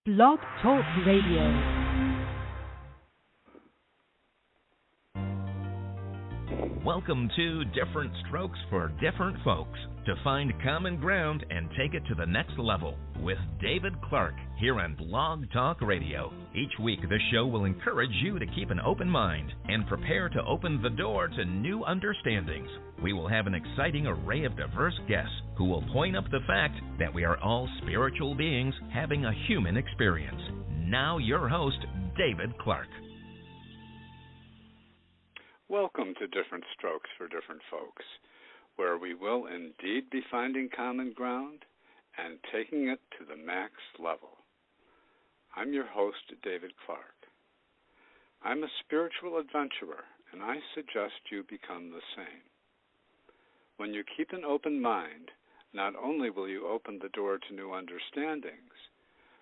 Blog Talk Radio. Welcome to Different Strokes for Different Folks, to find common ground and take it to the next level with David Clark here on Blog Talk Radio. Each week, this show will encourage you to keep an open mind and prepare to open the door to new understandings. We will have an exciting array of diverse guests who will point up the fact that we are all spiritual beings having a human experience. Now your host, David Clark. Welcome to Different Strokes for Different Folks, where we will indeed be finding common ground and taking it to the max level. I'm your host, David Clark. I'm a spiritual adventurer, and I suggest you become the same. When you keep an open mind, not only will you open the door to new understandings,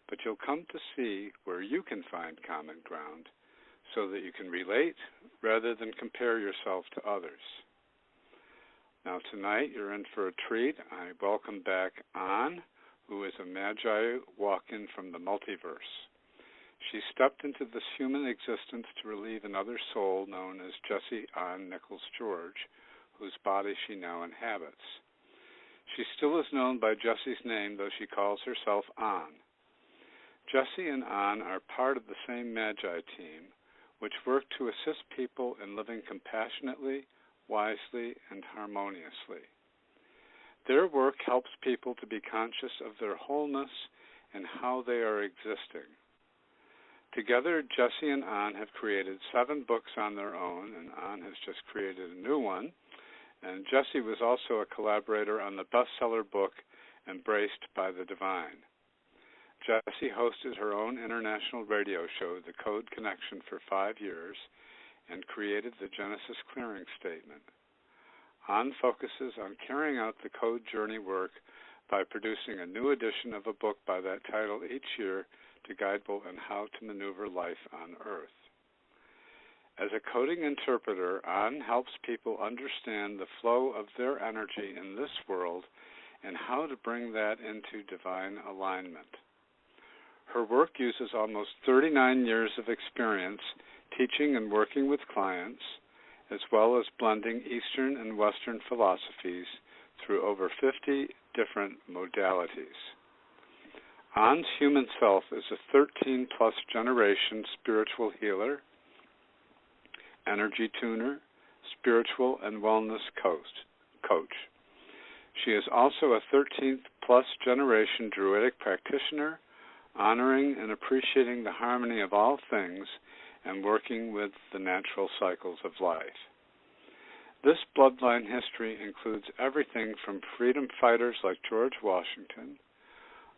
but you'll come to see where you can find common ground so that you can relate rather than compare yourself to others. Now tonight you're in for a treat. I welcome back Ann, who is a magi walk-in from the multiverse. She stepped into this human existence to relieve another soul known as Jessie Ann Nichols George, whose body she now inhabits. She still is known by Jessie's name, though she calls herself Ann. Jessie and Ann are part of the same magi team, which work to assist people in living compassionately, wisely, and harmoniously. Their work helps people to be conscious of their wholeness and how they are existing. Together, Jessie and Ann have created 7 books on their own, and Ann has just created a new one. And Jessie was also a collaborator on the bestseller book, Embraced by the Divine. Jessie hosted her own international radio show, The Code Connection, for 5 years and created the Genesis Clearing Statement. Ann focuses on carrying out the code journey work by producing a new edition of a book by that title each year to guide people in how to maneuver life on Earth. As a coding interpreter, Ann helps people understand the flow of their energy in this world and how to bring that into divine alignment. Her work uses almost 39 years of experience teaching and working with clients, as well as blending Eastern and Western philosophies through over 50 different modalities. Ann's human self is a 13-plus generation spiritual healer, energy tuner, spiritual and wellness coach. She is also a 13th-plus generation druidic practitioner, honoring and appreciating the harmony of all things and working with the natural cycles of life. This bloodline history includes everything from freedom fighters like George Washington,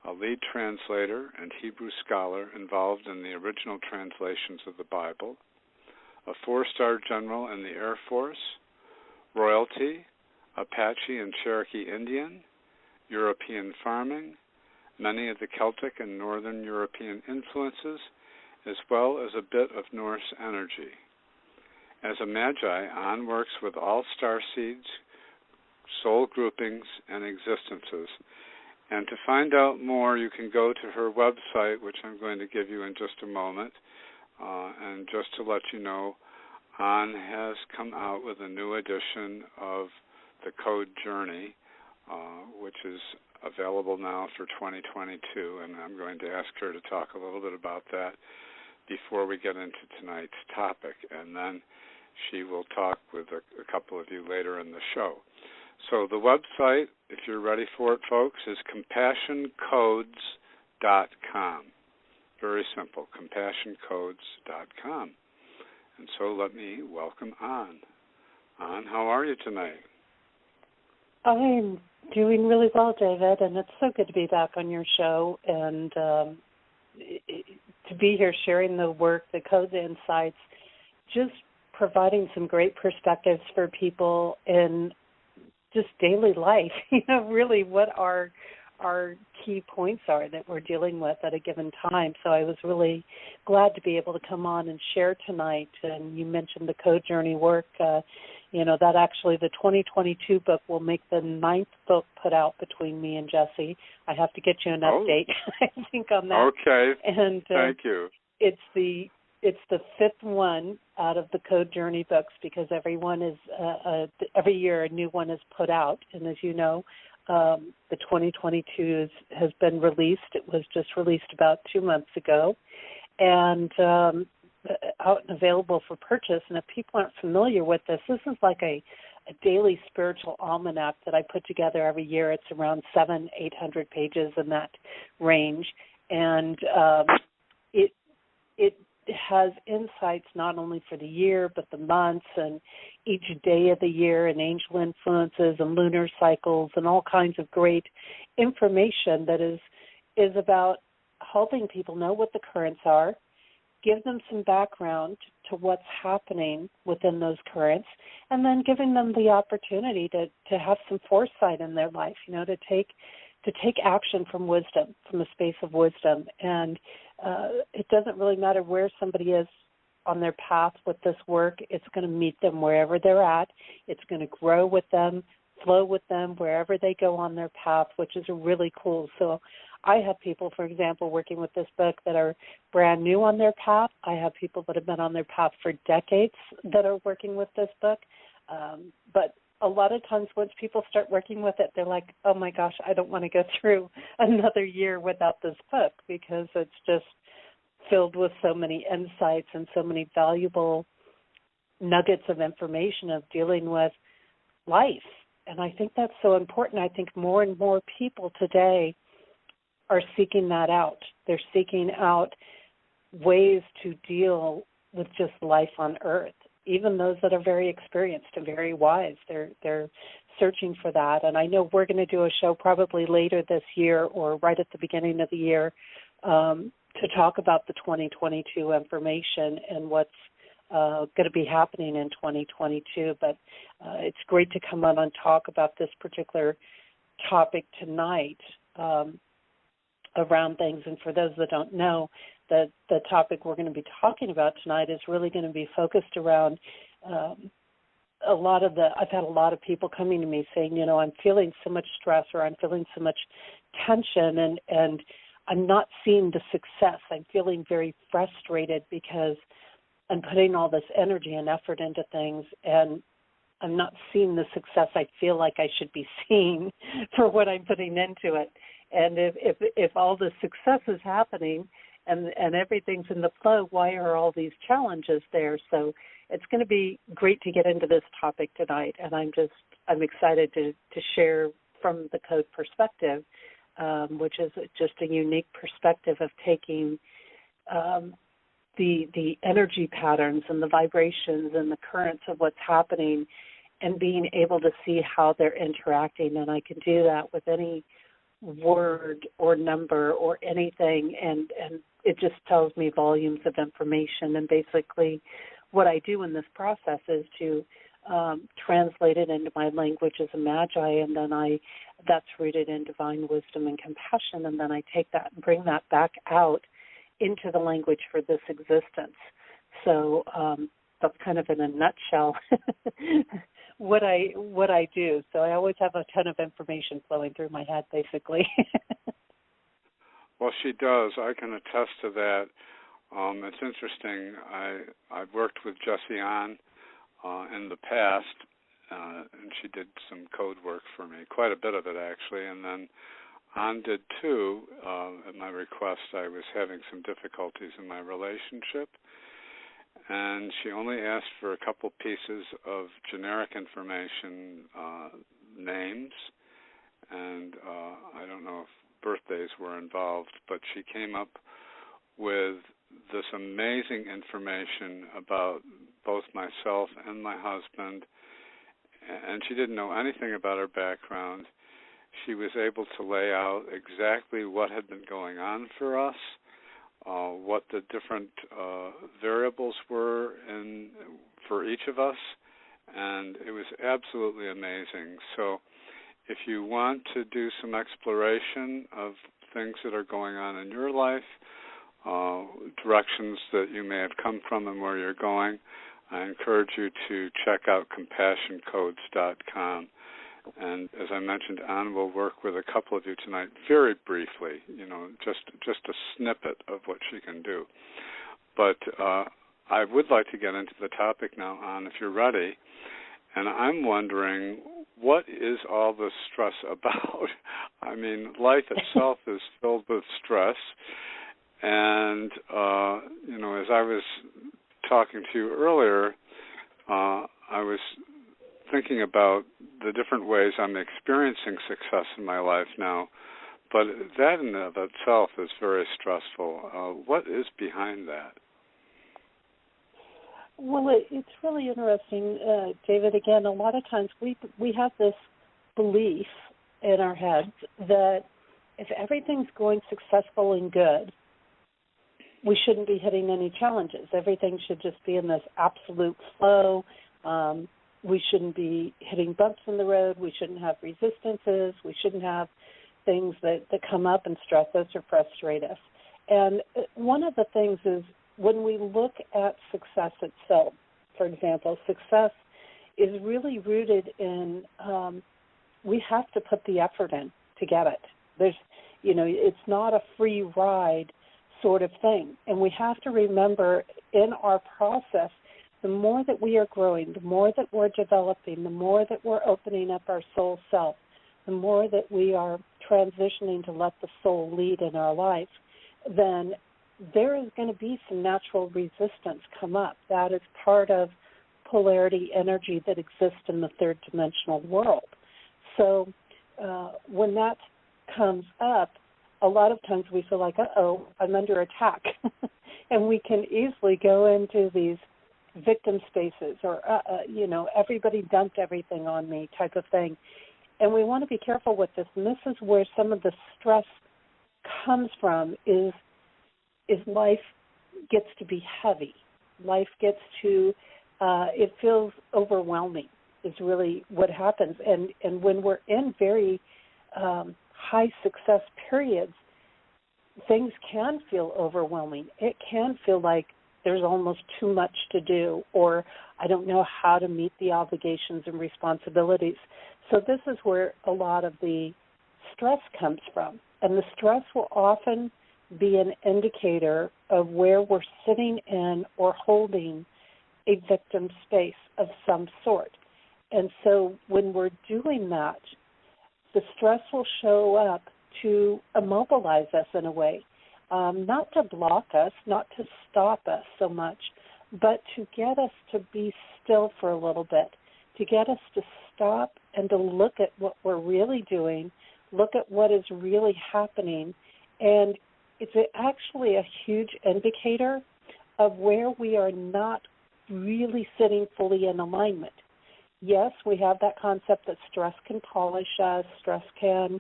a lead translator and Hebrew scholar involved in the original translations of the Bible, a 4-star general in the Air Force, royalty, Apache and Cherokee Indian, European farming, many of the Celtic and Northern European influences, as well as a bit of Norse energy. As a magi, Ann works with all star seeds, soul groupings, and existences. And to find out more, you can go to her website, which I'm going to give you in just a moment. And just to let you know, Ann has come out with a new edition of The Code Journey, which is available now for 2022, and I'm going to ask her to talk a little bit about that before we get into tonight's topic, and then she will talk with a couple of you later in the show. So the website, if you're ready for it, folks, is compassioncodes.com. Very simple, compassioncodes.com. And so let me welcome Ann. Ann, how are you tonight? I'm doing really well, David, and it's so good to be back on your show and to be here sharing the work, the codes insights, just providing some great perspectives for people in just daily life, really what our key points are that we're dealing with at a given time. So I was really glad to be able to come on and share tonight. And you mentioned the code journey work. That actually the 2022 book will make the 9th book put out between me and Jesse. I have to get you an update, I think, on that. Okay. And thank you. It's the 5th one out of the Code Journey books, because every year a new one is put out. And as you know, the 2022 has been released. It was just released about 2 months ago, and out and available for purchase. And if people aren't familiar with this is like a daily spiritual almanac that I put together every year. It's around 700-800 pages in that range, and it has insights not only for the year but the months and each day of the year, and angel influences and lunar cycles and all kinds of great information that is about helping people know what the currents are, give them some background to what's happening within those currents, and then giving them the opportunity to have some foresight in their life, to take action from wisdom, from a space of wisdom. And it doesn't really matter where somebody is on their path with this work. It's going to meet them wherever they're at. It's going to grow with them, flow with them wherever they go on their path, which is really cool. So I have people, for example, working with this book that are brand new on their path. I have people that have been on their path for decades that are working with this book. But a lot of times once people start working with it, they're like, oh my gosh, I don't want to go through another year without this book, because it's just filled with so many insights and so many valuable nuggets of information of dealing with life. And I think that's so important. I think more and more people today are seeking that out. They're seeking out ways to deal with just life on Earth. Even those that are very experienced and very wise, they're searching for that. And I know we're going to do a show probably later this year or right at the beginning of the year to talk about the 2022 information and what's going to be happening in 2022. But it's great to come on and talk about this particular topic tonight around things. And for those that don't know, the topic we're going to be talking about tonight is really going to be focused around I've had a lot of people coming to me saying, I'm feeling so much stress, or I'm feeling so much tension, and I'm not seeing the success. I'm feeling very frustrated because I'm putting all this energy and effort into things, and I'm not seeing the success I feel like I should be seeing for what I'm putting into it. And if all the success is happening and everything's in the flow, why are all these challenges there? So it's going to be great to get into this topic tonight, and I'm excited to share from the Code perspective, which is just a unique perspective of taking the energy patterns and the vibrations and the currents of what's happening and being able to see how they're interacting. And I can do that with any word or number or anything, and it just tells me volumes of information. And basically what I do in this process is to translate it into my language as a magi, and then that's rooted in divine wisdom and compassion, and then I take that and bring that back out into the language for this existence. So that's kind of in a nutshell what I do. So I always have a ton of information flowing through my head, basically. Well, she does. I can attest to that. It's interesting. I've worked with Jessie Ann in the past, and she did some code work for me, quite a bit of it actually, and then Ann did too. At my request, I was having some difficulties in my relationship, and she only asked for a couple pieces of generic information, names, and I don't know if birthdays were involved, but she came up with this amazing information about both myself and my husband, and she didn't know anything about our background. She was able to lay out exactly what had been going on for us, what the different variables were for each of us, and it was absolutely amazing. So if you want to do some exploration of things that are going on in your life, directions that you may have come from and where you're going, I encourage you to check out compassioncodes.com. And as I mentioned, Anne will work with a couple of you tonight very briefly, just a snippet of what she can do. But I would like to get into the topic now, Anne, if you're ready. And I'm wondering, what is all this stress about? I mean, life itself is filled with stress. And, as I was talking to you earlier, I was thinking about the different ways I'm experiencing success in my life now. But that in of itself is very stressful. What is behind that? Well, it's really interesting, David. Again, a lot of times we have this belief in our heads that if everything's going successful and good, we shouldn't be hitting any challenges. Everything should just be in this absolute flow. We shouldn't be hitting bumps in the road. We shouldn't have resistances. We shouldn't have things that come up and stress us or frustrate us. And one of the things is when we look at success itself, for example, success is really rooted in we have to put the effort in to get it. It's not a free ride sort of thing. And we have to remember in our process, the more that we are growing, the more that we're developing, the more that we're opening up our soul self, the more that we are transitioning to let the soul lead in our life, then there is going to be some natural resistance come up. That is part of polarity energy that exists in the third dimensional world. So when that comes up, a lot of times we feel like, uh-oh, I'm under attack. And we can easily go into these victim spaces or, everybody dumped everything on me type of thing. And we want to be careful with this. And this is where some of the stress comes from is life gets to be heavy. Life gets to, it feels overwhelming is really what happens. And when we're in very high success periods, things can feel overwhelming. It can feel like there's almost too much to do, or I don't know how to meet the obligations and responsibilities. So this is where a lot of the stress comes from. And the stress will often be an indicator of where we're sitting in or holding a victim space of some sort. And so when we're doing that, the stress will show up to immobilize us in a way, not to block us, not to stop us so much, but to get us to be still for a little bit, to get us to stop and to look at what we're really doing, look at what is really happening. And it's actually a huge indicator of where we are not really sitting fully in alignment. Yes, we have that concept that stress can polish us, stress can,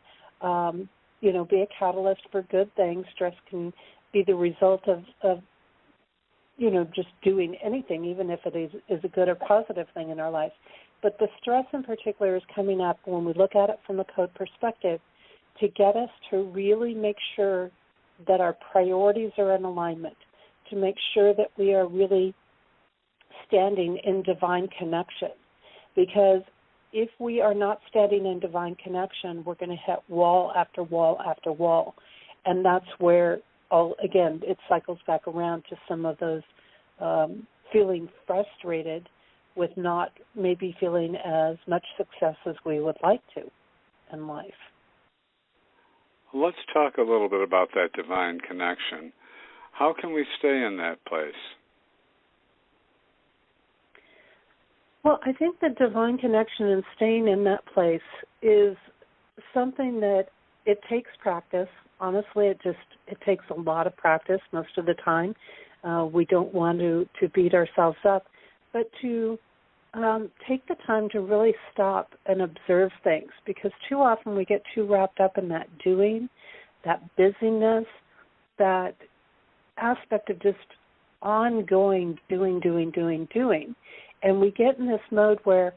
be a catalyst for good things. Stress can be the result of just doing anything, even if it is a good or positive thing in our life. But the stress in particular is coming up when we look at it from a code perspective to get us to really make sure that our priorities are in alignment, to make sure that we are really standing in divine connection. Because if we are not standing in divine connection, we're going to hit wall after wall after wall. And that's where, it cycles back around to some of those feeling frustrated with not maybe feeling as much success as we would like to in life. Let's talk a little bit about that divine connection. How can we stay in that place? Well, I think the divine connection and staying in that place is something that it takes practice. Honestly, it takes a lot of practice most of the time. We don't want to beat ourselves up, but to take the time to really stop and observe things, because too often we get too wrapped up in that doing, that busyness, that aspect of just ongoing doing. And we get in this mode where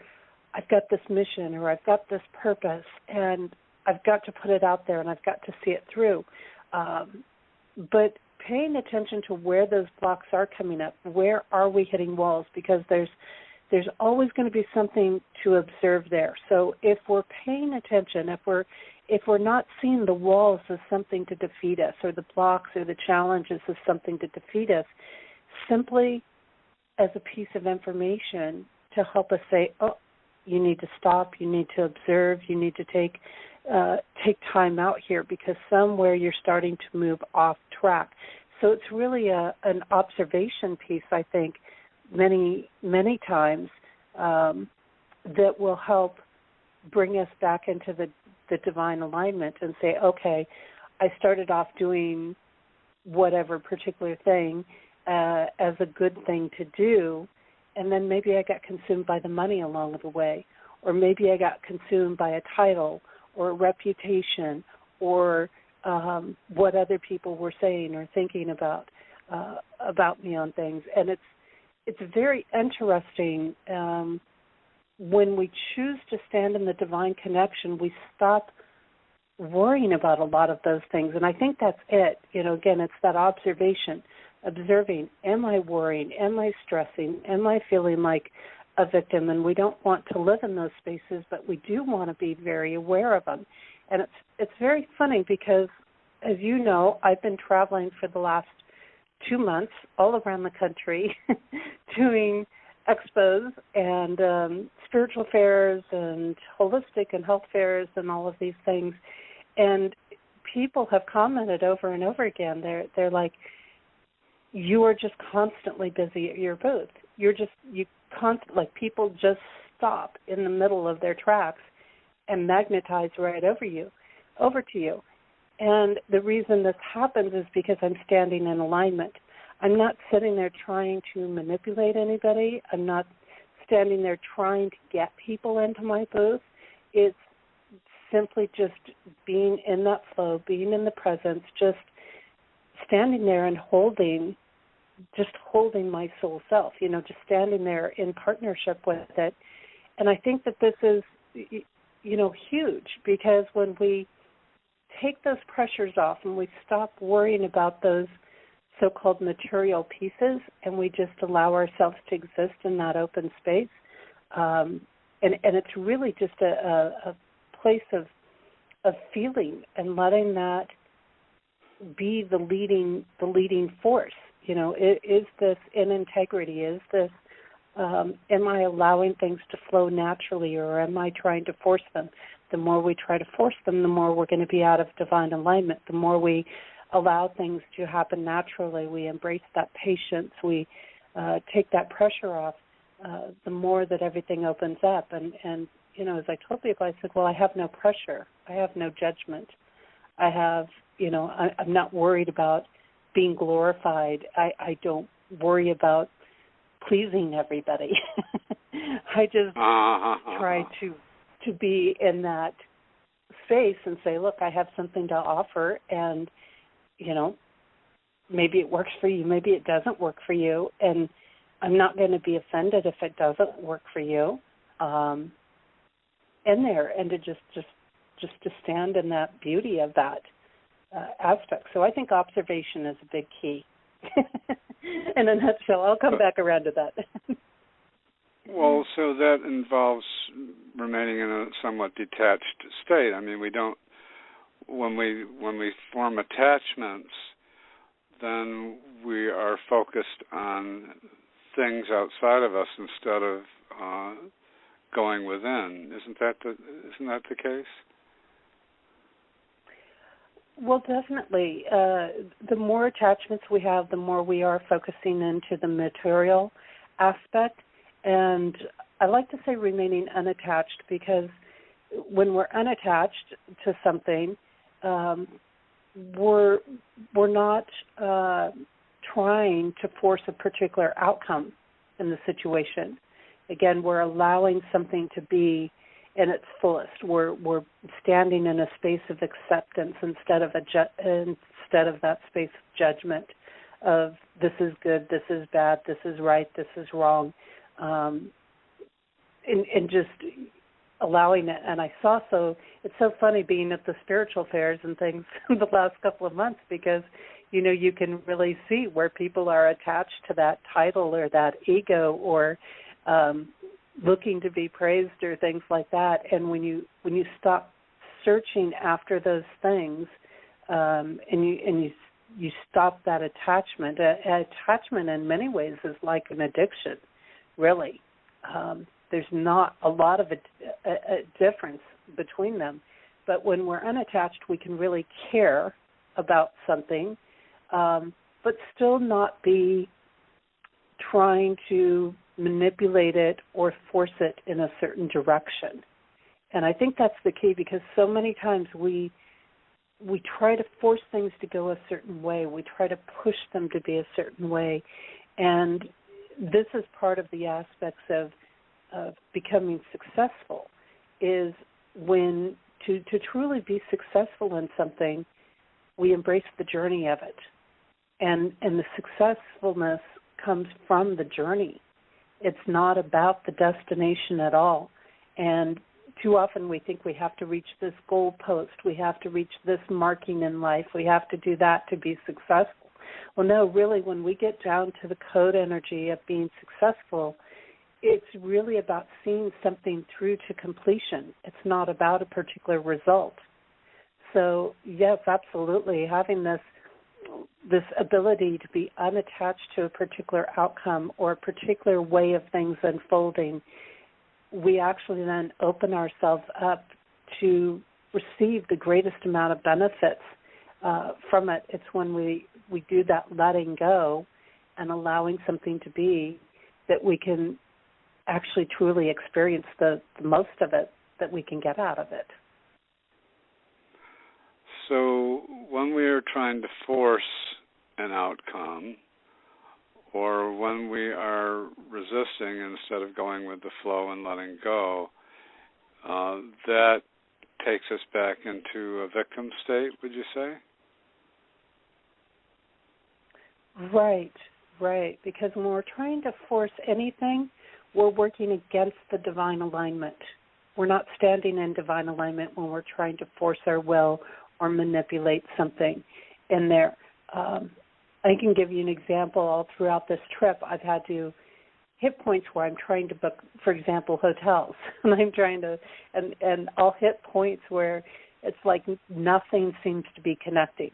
I've got this mission or I've got this purpose and I've got to put it out there and I've got to see it through. But paying attention to where those blocks are coming up, where are we hitting walls, because there's always going to be something to observe there. So if we're paying attention, if we're not seeing the walls as something to defeat us, or the blocks or the challenges as something to defeat us, simply as a piece of information to help us say, oh, you need to stop, you need to observe, you need to take time out here, because somewhere you're starting to move off track. So it's really an observation piece, I think, many, many times that will help bring us back into the divine alignment and say, okay, I started off doing whatever particular thing as a good thing to do, and then maybe I got consumed by the money along the way, or maybe I got consumed by a title or a reputation or what other people were saying or thinking about me on things. And it's very interesting when we choose to stand in the divine connection, we stop worrying about a lot of those things. And I think that's it. Again, it's that observation, observing, am I worrying, am I stressing, am I feeling like a victim? And we don't want to live in those spaces, but we do want to be very aware of them. And it's very funny because, as you know, I've been traveling for the last 2 months all around the country doing expos and spiritual fairs and holistic and health fairs and all of these things. And people have commented over and over again. They're like, you are just constantly busy at your booth. People just stop in the middle of their tracks and magnetize right over to you. And the reason this happens is because I'm standing in alignment. I'm not sitting there trying to manipulate anybody. I'm not standing there trying to get people into my booth. It's simply just being in that flow, being in the presence, just standing there and holding my soul self, just standing there in partnership with it. And I think that this is, huge, because when we take those pressures off and we stop worrying about those so-called material pieces and we just allow ourselves to exist in that open space, and it's really just a place of feeling and letting that be the leading force. Is this in integrity? Is this, am I allowing things to flow naturally, or am I trying to force them? The more we try to force them, the more we're going to be out of divine alignment. The more we allow things to happen naturally, we embrace that patience, we take that pressure off, the more that everything opens up. And as I told people, I said, well, I have no pressure. I have no judgment. I have, I'm not worried about being glorified. I don't worry about pleasing everybody. I just try to be in that space and say, look, I have something to offer, and, maybe it works for you, maybe it doesn't work for you, and I'm not going to be offended if it doesn't work for you. In there, and to just to stand in that beauty of that aspect. So I think observation is a big key. In a nutshell, I'll come back around to that. Well, so that involves remaining in a somewhat detached state. I mean, we don't, when we form attachments, then we are focused on things outside of us instead of going within. Isn't that the case? Well, definitely. The more attachments we have, the more we are focusing into the material aspect. And I like to say remaining unattached, because when we're unattached to something, we're not trying to force a particular outcome in the situation. Again, we're allowing something to be in its fullest. We're standing in a space of acceptance instead of that space of judgment of this is good, this is bad, this is right, this is wrong, and just allowing it. And it's so funny being at the spiritual fairs and things the last couple of months, because you can really see where people are attached to that title or that ego or looking to be praised or things like that. And when you stop searching after those things, and you stop that attachment. Attachment in many ways is like an addiction, really. There's not a lot of a difference between them. But when we're unattached, we can really care about something, but still not be trying to manipulate it or force it in a certain direction. And I think that's the key, because so many times we try to force things to go a certain way. We try to push them to be a certain way. And this is part of the aspects of becoming successful, is when to truly be successful in something, we embrace the journey of it. And the successfulness comes from the journey. It's not about the destination at all. And too often we think we have to reach this goal post, we have to reach this marking in life, we have to do that to be successful. Well, no, really, when we get down to the code energy of being successful, it's really about seeing something through to completion. It's not about a particular result. So, yes, absolutely, having this ability to be unattached to a particular outcome or a particular way of things unfolding, we actually then open ourselves up to receive the greatest amount of benefits from it. It's when we do that letting go and allowing something to be that we can actually truly experience the most of it that we can get out of it. So when we are trying to force an outcome, or when we are resisting instead of going with the flow and letting go, that takes us back into a victim state, would you say? Right. Because when we're trying to force anything, we're working against the divine alignment. We're not standing in divine alignment when we're trying to force our will or manipulate something in there. I can give you an example. All throughout this trip, I've had to hit points where I'm trying to book, for example, hotels, and I'm trying to, and I'll hit points where it's like nothing seems to be connecting.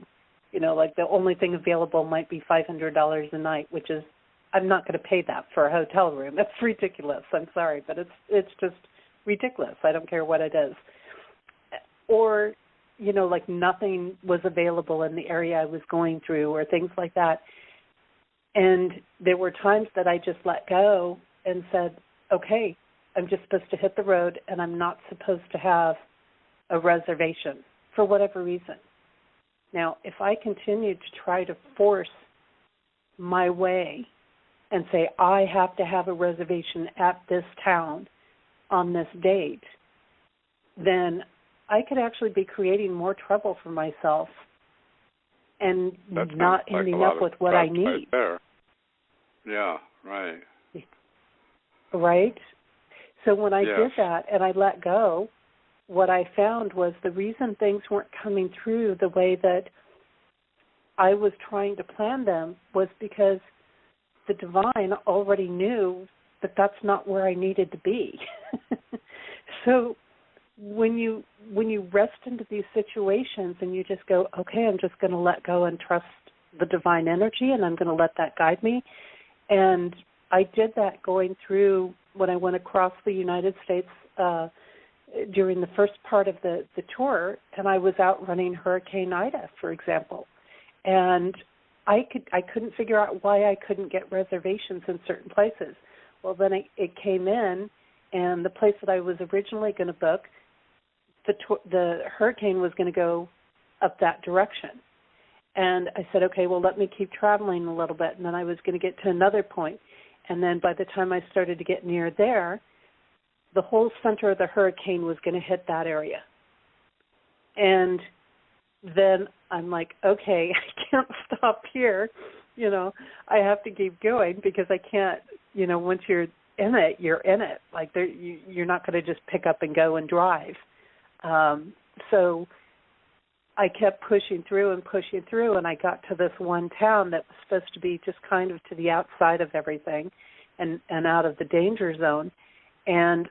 Like the only thing available might be $500 a night, which is, I'm not going to pay that for a hotel room. That's ridiculous. I'm sorry, but it's just ridiculous. I don't care what it is. Or, like nothing was available in the area I was going through or things like that. And there were times that I just let go and said, okay, I'm just supposed to hit the road and I'm not supposed to have a reservation for whatever reason. Now, if I continue to try to force my way and say, I have to have a reservation at this town on this date, then I could actually be creating more trouble for myself and not ending up with what I need. Right there. Yeah, right. Right? So when I did that and I let go, what I found was the reason things weren't coming through the way that I was trying to plan them was because the divine already knew that that's not where I needed to be. So when you rest into these situations and you just go, okay, I'm just going to let go and trust the divine energy, and I'm going to let that guide me. And I did that going through when I went across the United States during the first part of the tour, and I was out running Hurricane Ida, for example. And I couldn't figure out why I couldn't get reservations in certain places. Well, then it came in, and the place that I was originally going to book, the hurricane was going to go up that direction. And I said, okay, well, let me keep traveling a little bit. And then I was going to get to another point. And then by the time I started to get near there, the whole center of the hurricane was going to hit that area. And then I'm like, okay, I can't stop here. I have to keep going because I can't, once you're in it, you're in it. Like you're not going to just pick up and go and drive. So I kept pushing through, and I got to this one town that was supposed to be just kind of to the outside of everything and out of the danger zone. And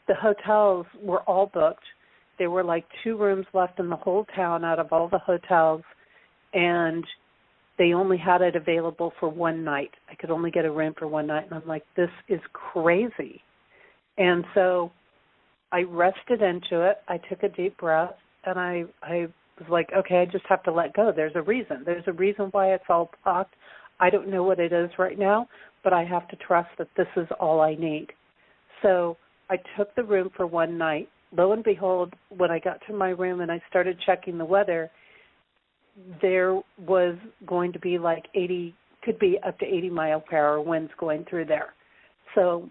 the hotels were all booked. There were like 2 rooms left in the whole town out of all the hotels, and they only had it available for one night. I could only get a room for one night, and I'm like, this is crazy. And so I rested into it. I took a deep breath, and I was like, okay, I just have to let go. There's a reason. There's a reason why it's all blocked. I don't know what it is right now, but I have to trust that this is all I need. So I took the room for one night. Lo and behold, when I got to my room and I started checking the weather, there was going to be like 80, could be up to 80 mile per hour winds going through there. So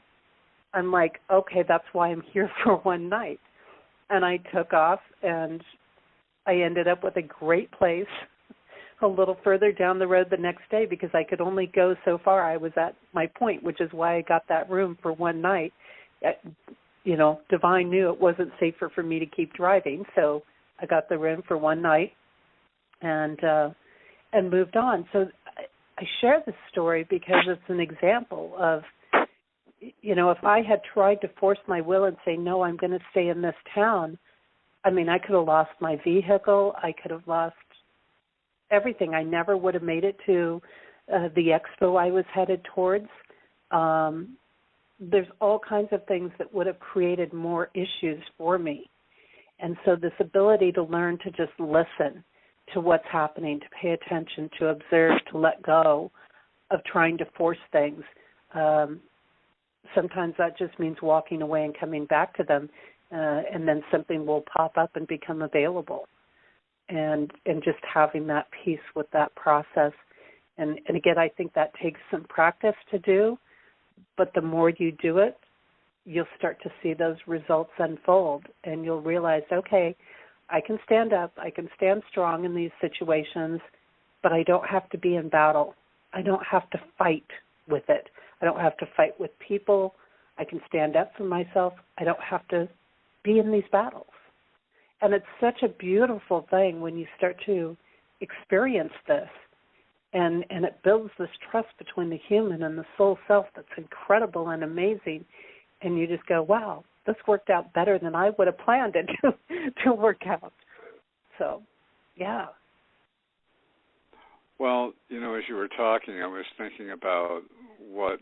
I'm like, okay, that's why I'm here for one night. And I took off, and I ended up with a great place a little further down the road the next day because I could only go so far. I was at my point, which is why I got that room for one night. You know, Divine knew it wasn't safer for me to keep driving, so I got the room for one night and moved on. So I share this story because it's an example of, you know, if I had tried to force my will and say, no, I'm going to stay in this town, I mean, I could have lost my vehicle. I could have lost everything. I never would have made it to the expo I was headed towards. There's all kinds of things that would have created more issues for me. And so this ability to learn to just listen to what's happening, to pay attention, to observe, to let go of trying to force things. Sometimes that just means walking away and coming back to them, and then something will pop up and become available. And just having that peace with that process. And again, I think that takes some practice to do, but the more you do it, you'll start to see those results unfold, and you'll realize, okay, I can stand up, I can stand strong in these situations, but I don't have to be in battle. I don't have to fight with it. I don't have to fight with people. I can stand up for myself. I don't have to be in these battles. And it's such a beautiful thing when you start to experience this, and it builds this trust between the human and the soul self that's incredible and amazing. And you just go, wow, this worked out better than I would have planned it to work out. So, yeah. Well, you know, as you were talking, I was thinking about what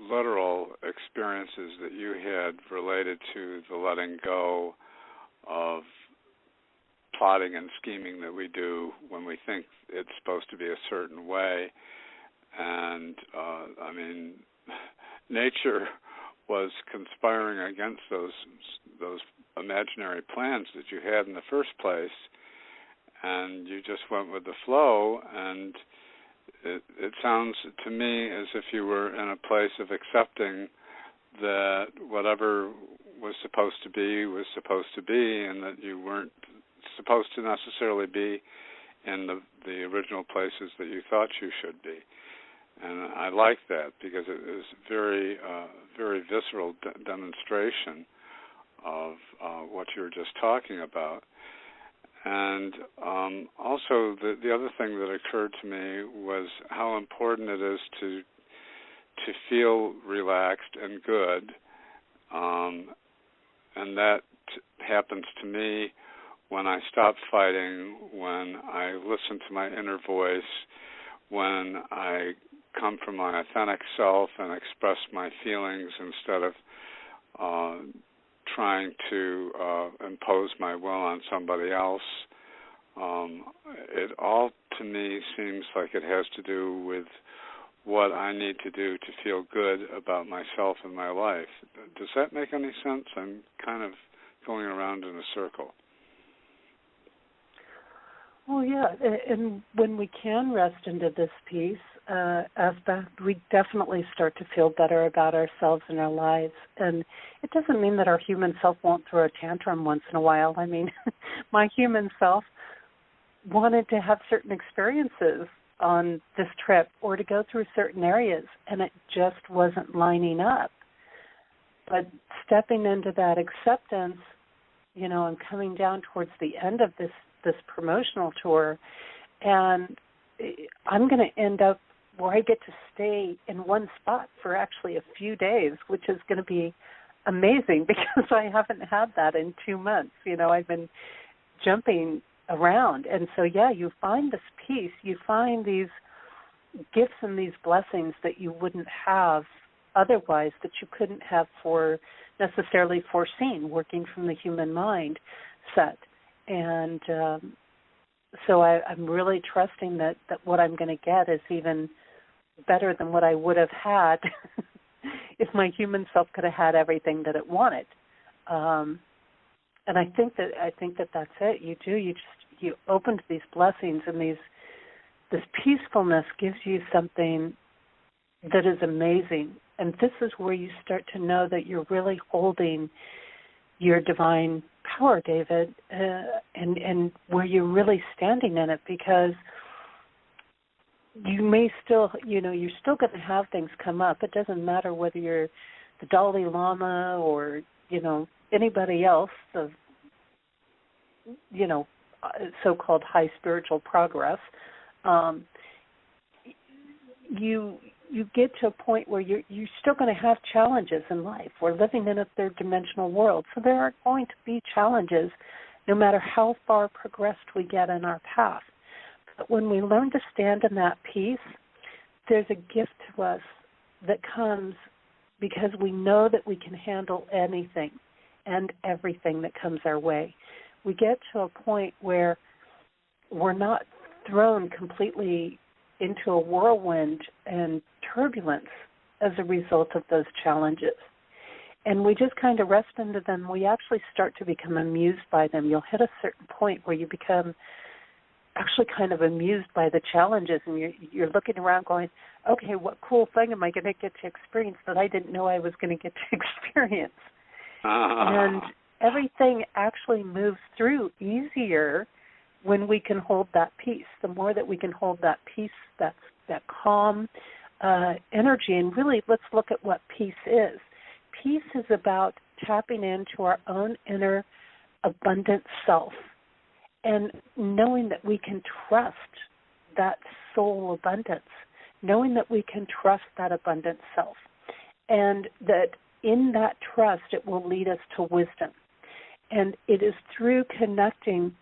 literal experiences that you had related to the letting go of plotting and scheming that we do when we think it's supposed to be a certain way. And, I mean, nature was conspiring against those imaginary plans that you had in the first place, and you just went with the flow, and it sounds to me as if you were in a place of accepting that whatever was supposed to be, and that you weren't supposed to necessarily be in the original places that you thought you should be. And I like that because it is very, very visceral demonstration of what you were just talking about. And also the other thing that occurred to me was how important it is to feel relaxed and good. And that happens to me when I stop fighting, when I listen to my inner voice, when I come from my authentic self and express my feelings instead of trying to impose my will on somebody else. It all, to me, seems like it has to do with what I need to do to feel good about myself and my life. Does that make any sense? I'm kind of going around in a circle. Well, yeah, and when we can rest into this peace aspect, we definitely start to feel better about ourselves and our lives. And it doesn't mean that our human self won't throw a tantrum once in a while. I mean, my human self wanted to have certain experiences on this trip or to go through certain areas, and it just wasn't lining up. But stepping into that acceptance, I'm coming down towards the end of this promotional tour, and I'm going to end up where I get to stay in one spot for actually a few days, which is going to be amazing because I haven't had that in 2 months. I've been jumping around. And so, you find this peace, you find these gifts and these blessings that you wouldn't have otherwise, that you couldn't have necessarily foreseen working from the human mind set. And so I'm really trusting that what I'm going to get is even better than what I would have had if my human self could have had everything that it wanted. And I think that that's it. You do. You open to these blessings, and this peacefulness gives you something that is amazing. And this is where you start to know that you're really holding your divine power, David, and where you're really standing in it, because you may still, you're still going to have things come up. It doesn't matter whether you're the Dalai Lama or, anybody else of, so-called high spiritual progress. You get to a point where you're still going to have challenges in life. We're living in a third-dimensional world, so there are going to be challenges no matter how far progressed we get in our path. But when we learn to stand in that peace, there's a gift to us that comes because we know that we can handle anything and everything that comes our way. We get to a point where we're not thrown completely into a whirlwind and turbulence as a result of those challenges. And we just kind of rest into them. We actually start to become amused by them. You'll hit a certain point where you become actually kind of amused by the challenges, and you're looking around going, okay, what cool thing am I going to get to experience that I didn't know I was going to get to experience? And everything actually moves through easier when we can hold that peace. The more that we can hold that peace, that calm energy. And really, let's look at what peace is. Peace is about tapping into our own inner abundant self and knowing that we can trust that soul abundance, knowing that we can trust that abundant self, and that in that trust it will lead us to wisdom. And it is through connecting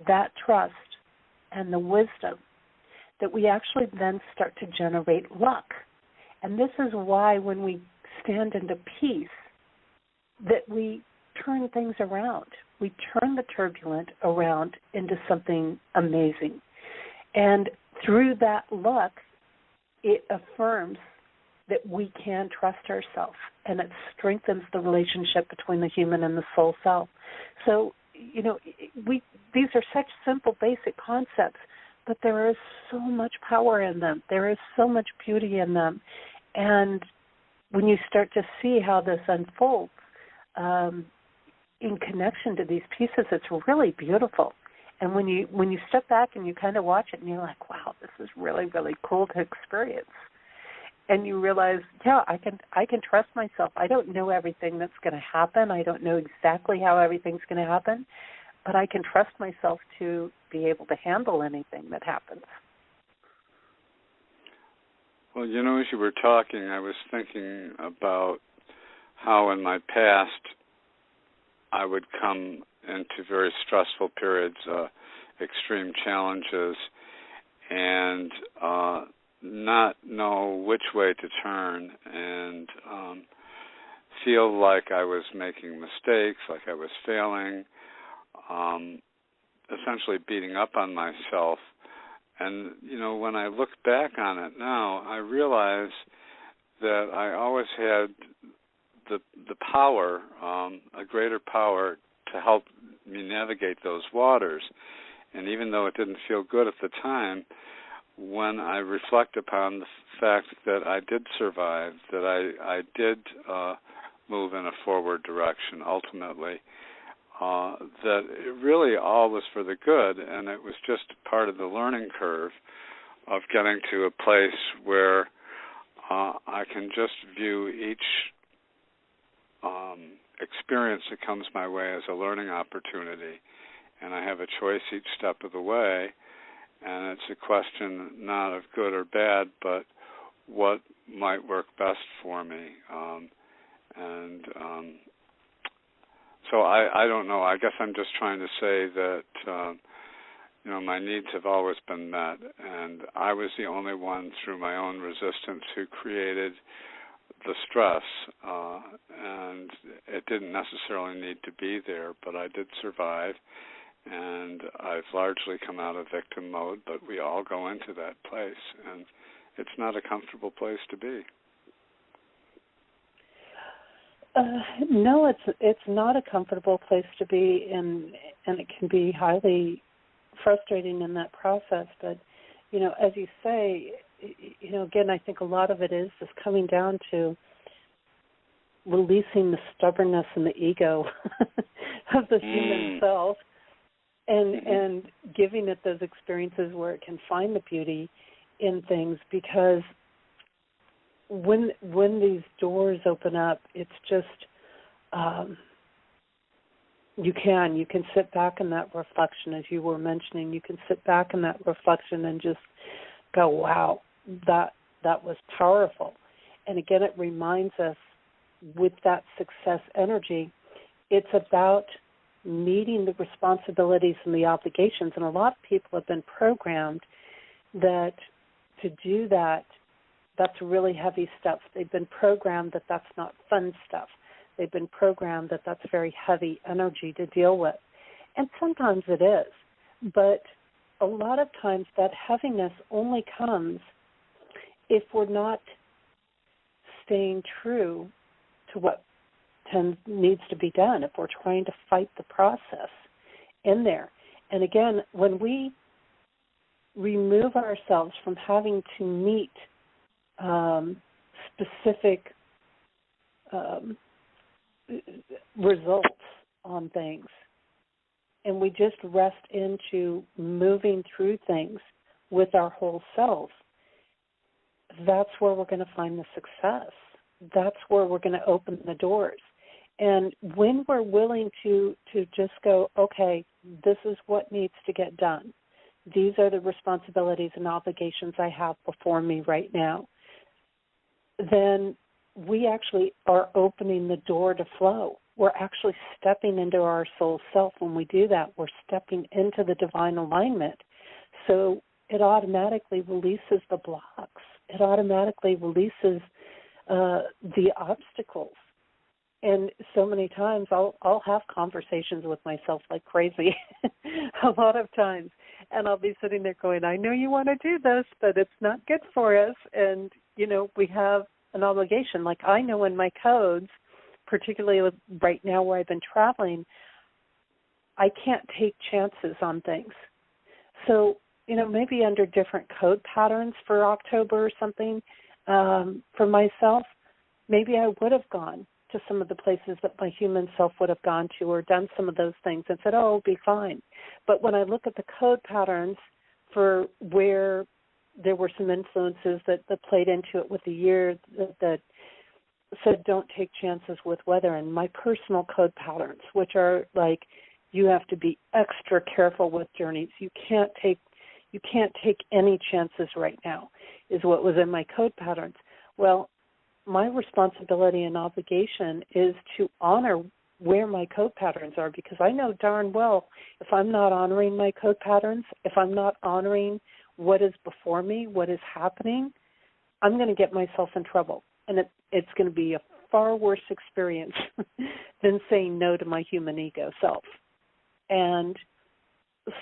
that trust and the wisdom that we actually then start to generate luck. And this is why when we stand into peace, that we turn things around. We turn the turbulent around into something amazing. And through that luck, it affirms that we can trust ourselves, and it strengthens the relationship between the human and the soul self. So, these are such simple, basic concepts, but there is so much power in them. There is so much beauty in them. And when you start to see how this unfolds in connection to these pieces, it's really beautiful. And when you step back and you kind of watch it and you're like, wow, this is really, really cool to experience. And you realize, I can trust myself. I don't know everything that's going to happen. I don't know exactly how everything's going to happen, but I can trust myself to be able to handle anything that happens. Well, as you were talking, I was thinking about how in my past I would come into very stressful periods, extreme challenges, and not know which way to turn, and feel like I was making mistakes, like I was failing, essentially beating up on myself. And, when I look back on it now, I realize that I always had the power, a greater power to help me navigate those waters. And even though it didn't feel good at the time, when I reflect upon the fact that I did survive, that I did move in a forward direction ultimately, that it really all was for the good, and it was just part of the learning curve of getting to a place where I can just view each experience that comes my way as a learning opportunity, and I have a choice each step of the way, and it's a question not of good or bad, but what might work best for me. So I don't know. I guess I'm just trying to say that my needs have always been met, and I was the only one through my own resistance who created the stress, and it didn't necessarily need to be there, but I did survive, and I've largely come out of victim mode, but we all go into that place, and it's not a comfortable place to be. No, it's not a comfortable place to be, and it can be highly frustrating in that process. But, as you say, again, I think a lot of it is just coming down to releasing the stubbornness and the ego of the human self, and giving it those experiences where it can find the beauty in things, because when these doors open up, it's just you can sit back in that reflection, as you were mentioning. You can sit back in that reflection and just go, wow, that was powerful. And again, it reminds us, with that success energy, it's about meeting the responsibilities and the obligations. And a lot of people have been programmed that to do that, that's really heavy stuff. They've been programmed that that's not fun stuff. They've been programmed that that's very heavy energy to deal with. And sometimes it is. But a lot of times that heaviness only comes if we're not staying true to what needs to be done, if we're trying to fight the process in there. And again, when we remove ourselves from having to meet specific results on things, and we just rest into moving through things with our whole self, that's where we're going to find the success. That's where we're going to open the doors. And when we're willing to just go, okay, this is what needs to get done. These are the responsibilities and obligations I have before me right now, then we actually are opening the door to flow. We're actually stepping into our soul self. When we do that, we're stepping into the divine alignment. So it automatically releases the blocks. It automatically releases the obstacles. And so many times I'll have conversations with myself like crazy a lot of times. And I'll be sitting there going, I know you want to do this, but it's not good for us. And, we have an obligation. Like I know in my codes, particularly right now where I've been traveling, I can't take chances on things. So, maybe under different code patterns for October or something, for myself, maybe I would have gone to some of the places that my human self would have gone to, or done some of those things and said, oh, it'll be fine. But when I look at the code patterns for where there were some influences that played into it with the year that said don't take chances with weather, and my personal code patterns, which are like you have to be extra careful with journeys. You can't take any chances right now, is what was in my code patterns. Well, my responsibility and obligation is to honor where my code patterns are, because I know darn well if I'm not honoring my code patterns, if I'm not honoring what is before me, what is happening, I'm going to get myself in trouble. And it's going to be a far worse experience than saying no to my human ego self. And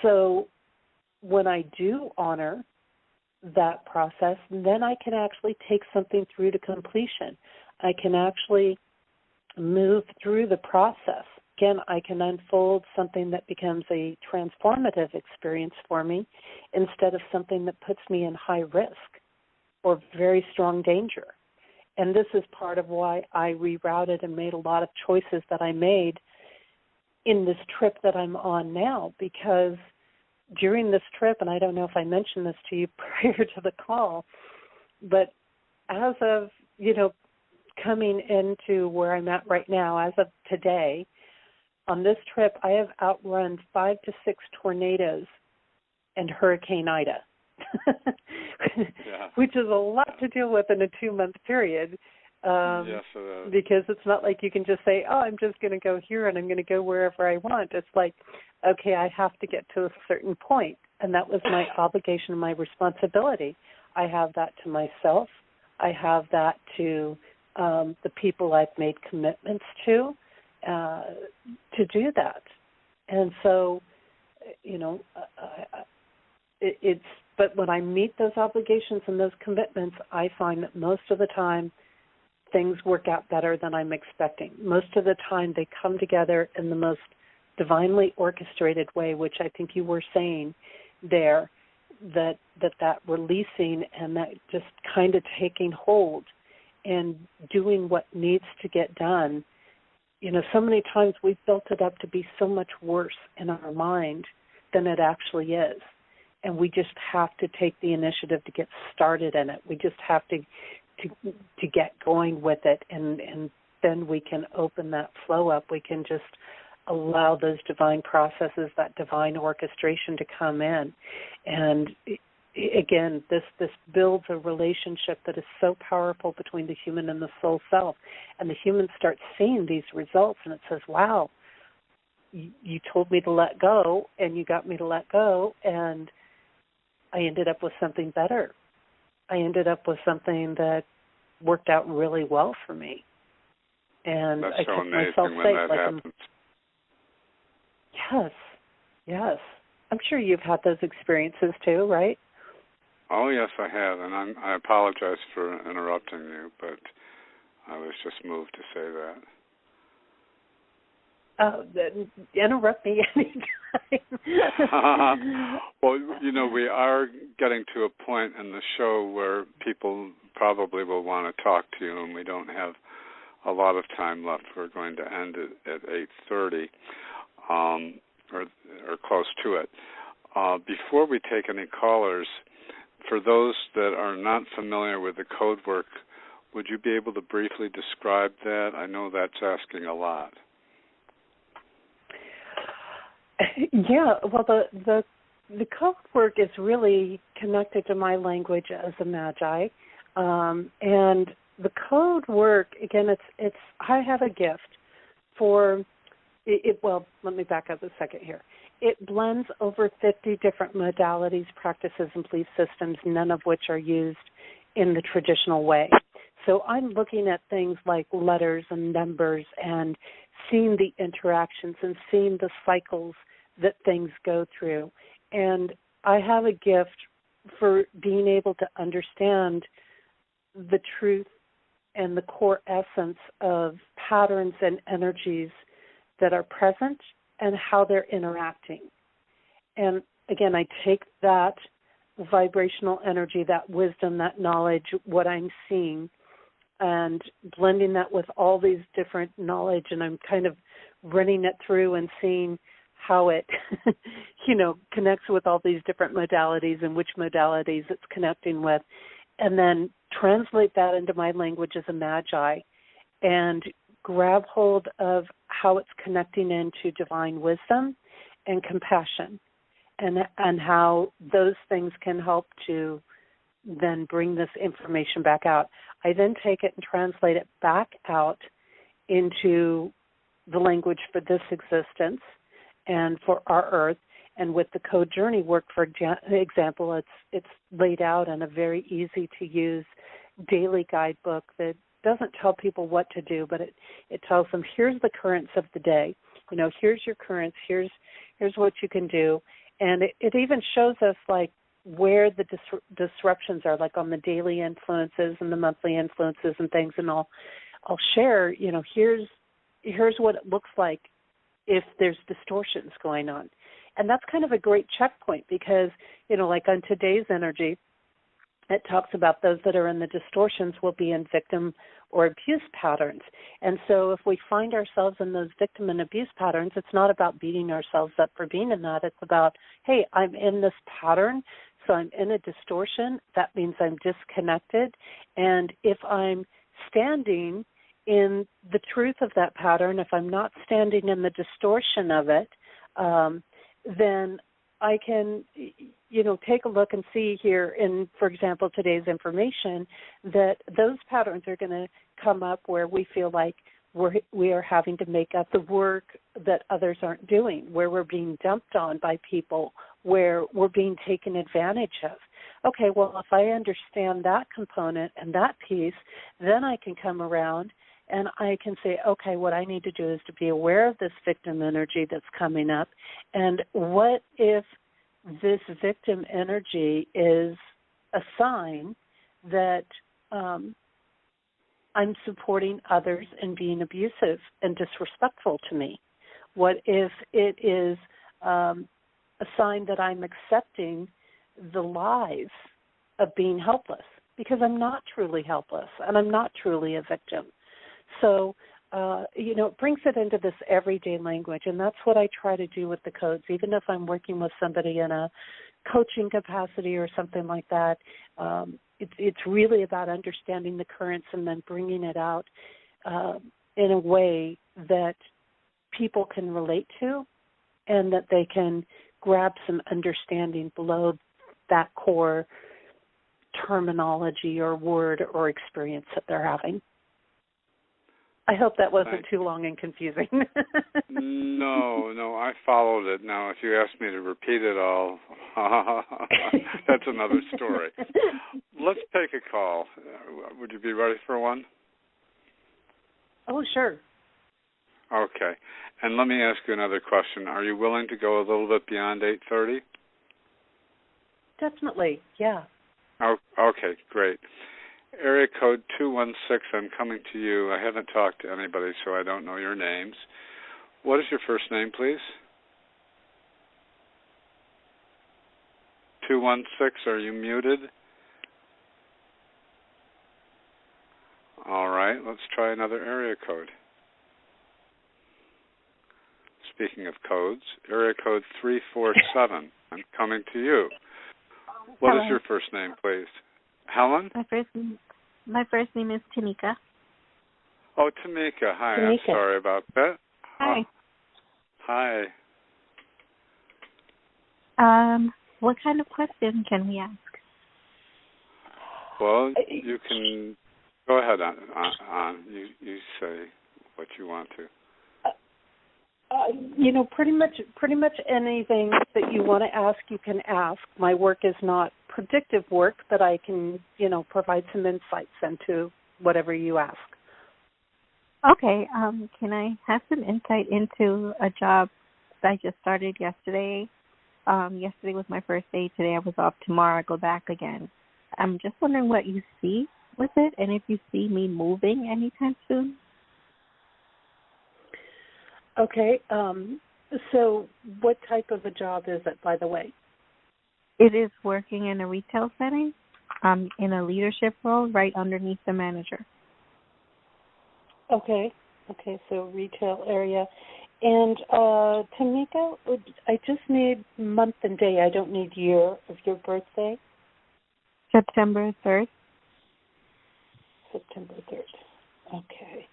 so when I do honor that process, then I can actually take something through to completion. I can actually move through the process. Again, I can unfold something that becomes a transformative experience for me instead of something that puts me in high risk or very strong danger. And this is part of why I rerouted and made a lot of choices that I made in this trip that I'm on now, because during this trip, and I don't know if I mentioned this to you prior to the call, but as of, coming into where I'm at right now, as of today, on this trip, I have outrun 5 to 6 tornadoes and Hurricane Ida, which is a lot to deal with in a 2-month period. Yes, it is. Because it's not like you can just say, oh, I'm just going to go here and I'm going to go wherever I want. It's like, okay, I have to get to a certain point, and that was my obligation and my responsibility. I have that to myself. I have that to the people I've made commitments to do that. And so, but when I meet those obligations and those commitments, I find that most of the time things work out better than I'm expecting. Most of the time they come together in the most divinely orchestrated way, which I think you were saying there, that releasing and that just kind of taking hold and doing what needs to get done. So many times we've built it up to be so much worse in our mind than it actually is. And we just have to take the initiative to get started in it. We just have to get going with it, and then we can open that flow up. We can just allow those divine processes, that divine orchestration to come in. And again, this builds a relationship that is so powerful between the human and the soul self. And the human starts seeing these results, and it says, wow, you told me to let go, and you got me to let go, and I ended up with something better. I ended up with something that worked out really well for me. And that's I so kept amazing myself when safe. that happens. Yes. I'm sure you've had those experiences too, right? Oh, yes, I have, and I apologize for interrupting you, but I was just moved to say that. Interrupt me anytime. Well, we are getting to a point in the show where people probably will want to talk to you, and we don't have a lot of time left. We're going to end it at 8:30, or close to it. Before we take any callers, for those that are not familiar with the code work, would you be able to briefly describe that? I know that's asking a lot. Yeah, well, the code work is really connected to my language as a magi, and the code work, again, it's I have a gift for it. Well, let me back up a second here. It blends over 50 different modalities, practices, and belief systems, none of which are used in the traditional way. So I'm looking at things like letters and numbers and seeing the interactions and seeing the cycles that things go through. And I have a gift for being able to understand the truth and the core essence of patterns and energies that are present and how they're interacting. And again, I take that vibrational energy, that wisdom, that knowledge, what I'm seeing, and blending that with all these different knowledge, and I'm kind of running it through and seeing how it, connects with all these different modalities and which modalities it's connecting with, and then translate that into my language as a magi and grab hold of how it's connecting into divine wisdom and compassion, and how those things can help to then bring this information back out. I then take it and translate it back out into the language for this existence and for our Earth. And with the code journey work, for example, it's laid out in a very easy-to-use daily guidebook that doesn't tell people what to do, but it tells them, here's the currents of the day. Here's your currents. Here's what you can do. And it even shows us, like, where the disruptions are, like on the daily influences and the monthly influences and things. And I'll share, here's what it looks like if there's distortions going on. And that's kind of a great checkpoint because, like on today's energy, it talks about those that are in the distortions will be in victim or abuse patterns. And so if we find ourselves in those victim and abuse patterns, it's not about beating ourselves up for being in that. It's about, hey, I'm in this pattern, so I'm in a distortion. That means I'm disconnected. And if I'm standing in the truth of that pattern, if I'm not standing in the distortion of it, then I can, take a look and see here in, for example, today's information, that those patterns are going to come up where we feel like we are having to make up the work that others aren't doing, where we're being dumped on by people, where we're being taken advantage of. Okay, well, if I understand that component and that piece, then I can come around and I can say, okay, what I need to do is to be aware of this victim energy that's coming up, and what if this victim energy is a sign that I'm supporting others and being abusive and disrespectful to me? What if it is a sign that I'm accepting the lies of being helpless? Because I'm not truly helpless and I'm not truly a victim. So, it brings it into this everyday language, and that's what I try to do with the codes. Even if I'm working with somebody in a coaching capacity or something like that, it's really about understanding the currents and then bringing it out in a way that people can relate to and that they can grab some understanding below that core terminology or word or experience that they're having. I hope that wasn't too long and confusing. No, I followed it. Now, if you ask me to repeat it all, that's another story. Let's take a call. Would you be ready for one? Oh, sure. Okay. And let me ask you another question. Are you willing to go a little bit beyond 8:30? Definitely, yeah. Oh, okay, great. Area code 216, I'm coming to you. I haven't talked to anybody, so I don't know your names. What is your first name, please? 216, are you muted? All right, let's try another area code. Speaking of codes, area code 347, I'm coming to you. What is your first name, please? Helen? My first name is Tamika. Oh, Tamika. Hi, Tamika. I'm sorry about that. Hi. Hi. What kind of question can we ask? Well, you can go ahead on. You say what you want to. Pretty much anything that you want to ask, you can ask. My work is not predictive work, but I can, provide some insights into whatever you ask. Okay. Can I have some insight into a job that I just started yesterday? Yesterday was my first day. Today I was off. Tomorrow I go back again. I'm just wondering what you see with it, and if you see me moving anytime soon. Okay. So what type of a job is it, by the way? It is working in a retail setting, in a leadership role right underneath the manager. Okay, so retail area. And Tamika, I just need month and day. I don't need year of your birthday. September 3rd. September 3rd. Okay.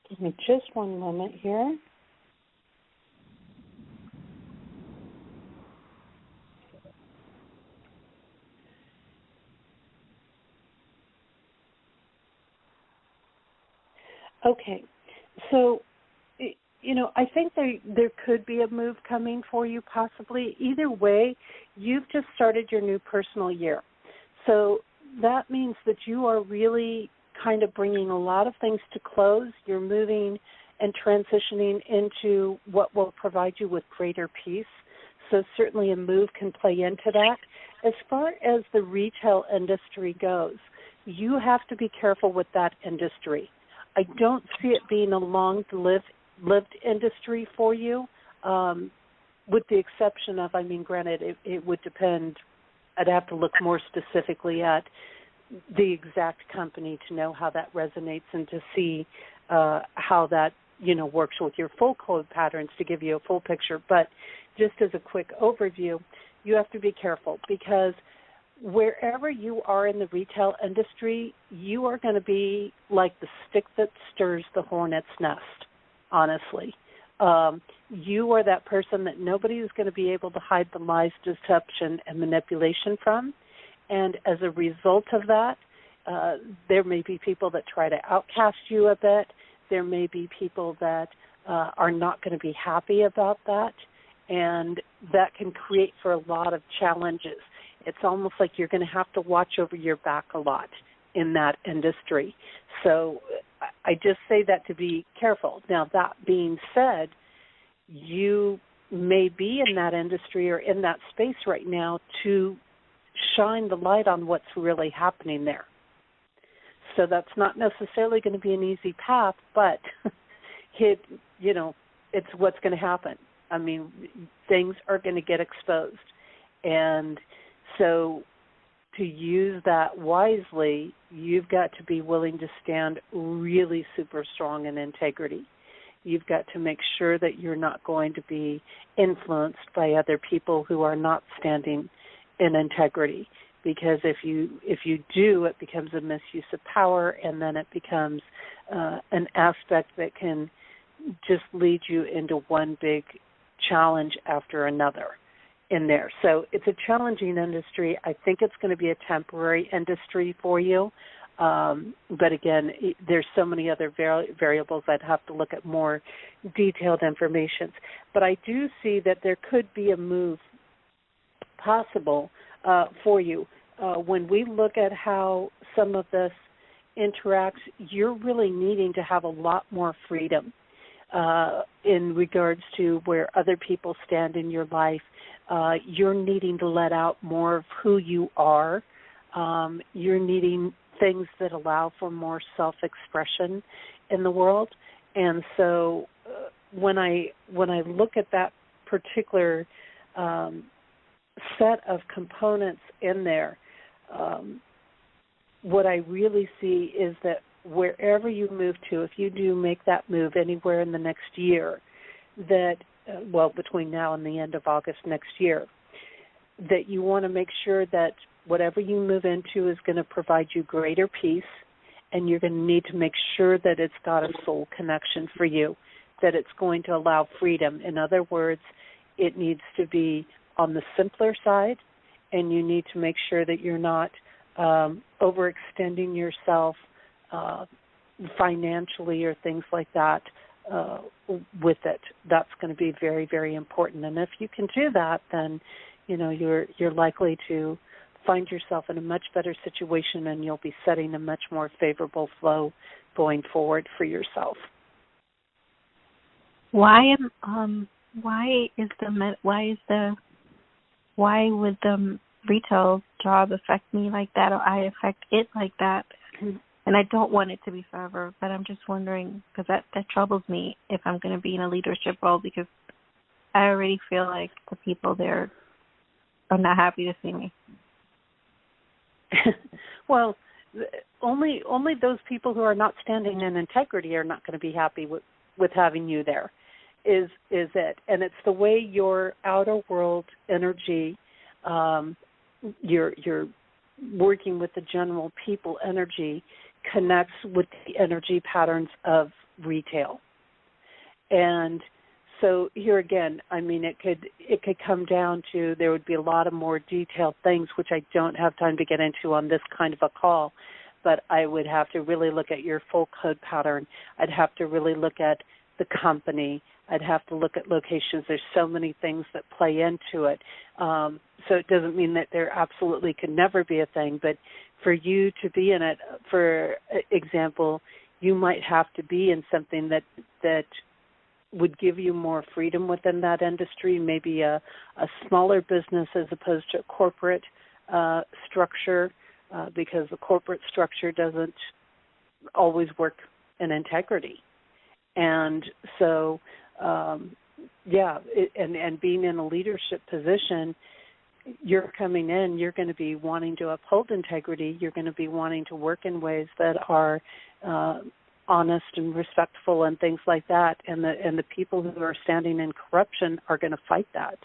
Give me just one moment here. Okay, so, I think there could be a move coming for you possibly. Either way, you've just started your new personal year. So that means that you are really kind of bringing a lot of things to close. You're moving and transitioning into what will provide you with greater peace. So certainly a move can play into that. As far as the retail industry goes, you have to be careful with that industry. I don't see it being a long-lived industry for you, with the exception of, granted, it would depend. I'd have to look more specifically at the exact company to know how that resonates and to see how that, works with your full code patterns to give you a full picture. But just as a quick overview, you have to be careful because wherever you are in the retail industry, you are going to be like the stick that stirs the hornet's nest, honestly. You are that person that nobody is going to be able to hide the lies, deception, and manipulation from. And as a result of that, there may be people that try to outcast you a bit. There may be people that are not going to be happy about that. And that can create for a lot of challenges. It's almost like you're going to have to watch over your back a lot in that industry. So I just say that to be careful. Now, that being said, you may be in that industry or in that space right now to shine the light on what's really happening there. So that's not necessarily going to be an easy path, but it's what's going to happen. I mean, things are going to get exposed. And so to use that wisely, you've got to be willing to stand really super strong in integrity. You've got to make sure that you're not going to be influenced by other people who are not standing in integrity. Because if you do, it becomes a misuse of power, and then it becomes an aspect that can just lead you into one big challenge after another in there. So it's a challenging industry. I think it's going to be a temporary industry for you. But again, there's so many other variables. I'd have to look at more detailed information. But I do see that there could be a move possible for you. When we look at how some of this interacts, you're really needing to have a lot more freedom in regards to where other people stand in your life. You're needing to let out more of who you are. You're needing things that allow for more self-expression in the world. And so when I look at that particular set of components in there, what I really see is that wherever you move to, if you do make that move anywhere in the next year, that, between now and the end of August next year, that you want to make sure that whatever you move into is going to provide you greater peace, and you're going to need to make sure that it's got a soul connection for you, that it's going to allow freedom. In other words, it needs to be on the simpler side, and you need to make sure that you're not overextending yourself financially or things like that with it. That's going to be very, very important. And if you can do that, then you're likely to find yourself in a much better situation, and you'll be setting a much more favorable flow going forward for yourself. Why would the retail job affect me like that, or I affect it like that? And I don't want it to be forever, but I'm just wondering, because that troubles me if I'm going to be in a leadership role, because I already feel like the people there are not happy to see me. Well, only those people who are not standing in integrity are not going to be happy with having you there, is it. And it's the way your outer world energy, you're working with the general people energy, connects with the energy patterns of retail. And so here again, I mean, it could come down to, there would be a lot of more detailed things, which I don't have time to get into on this kind of a call, but I would have to really look at your full code pattern. I'd have to really look at the company. I'd have to look at locations. There's so many things that play into it. So it doesn't mean that there absolutely could never be a thing, but for you to be in it, for example, you might have to be in something that would give you more freedom within that industry, maybe a smaller business as opposed to a corporate structure, because the corporate structure doesn't always work in integrity. And so, and being in a leadership position, you're coming in, you're going to be wanting to uphold integrity. You're going to be wanting to work in ways that are honest and respectful and things like that. And the people who are standing in corruption are going to fight that.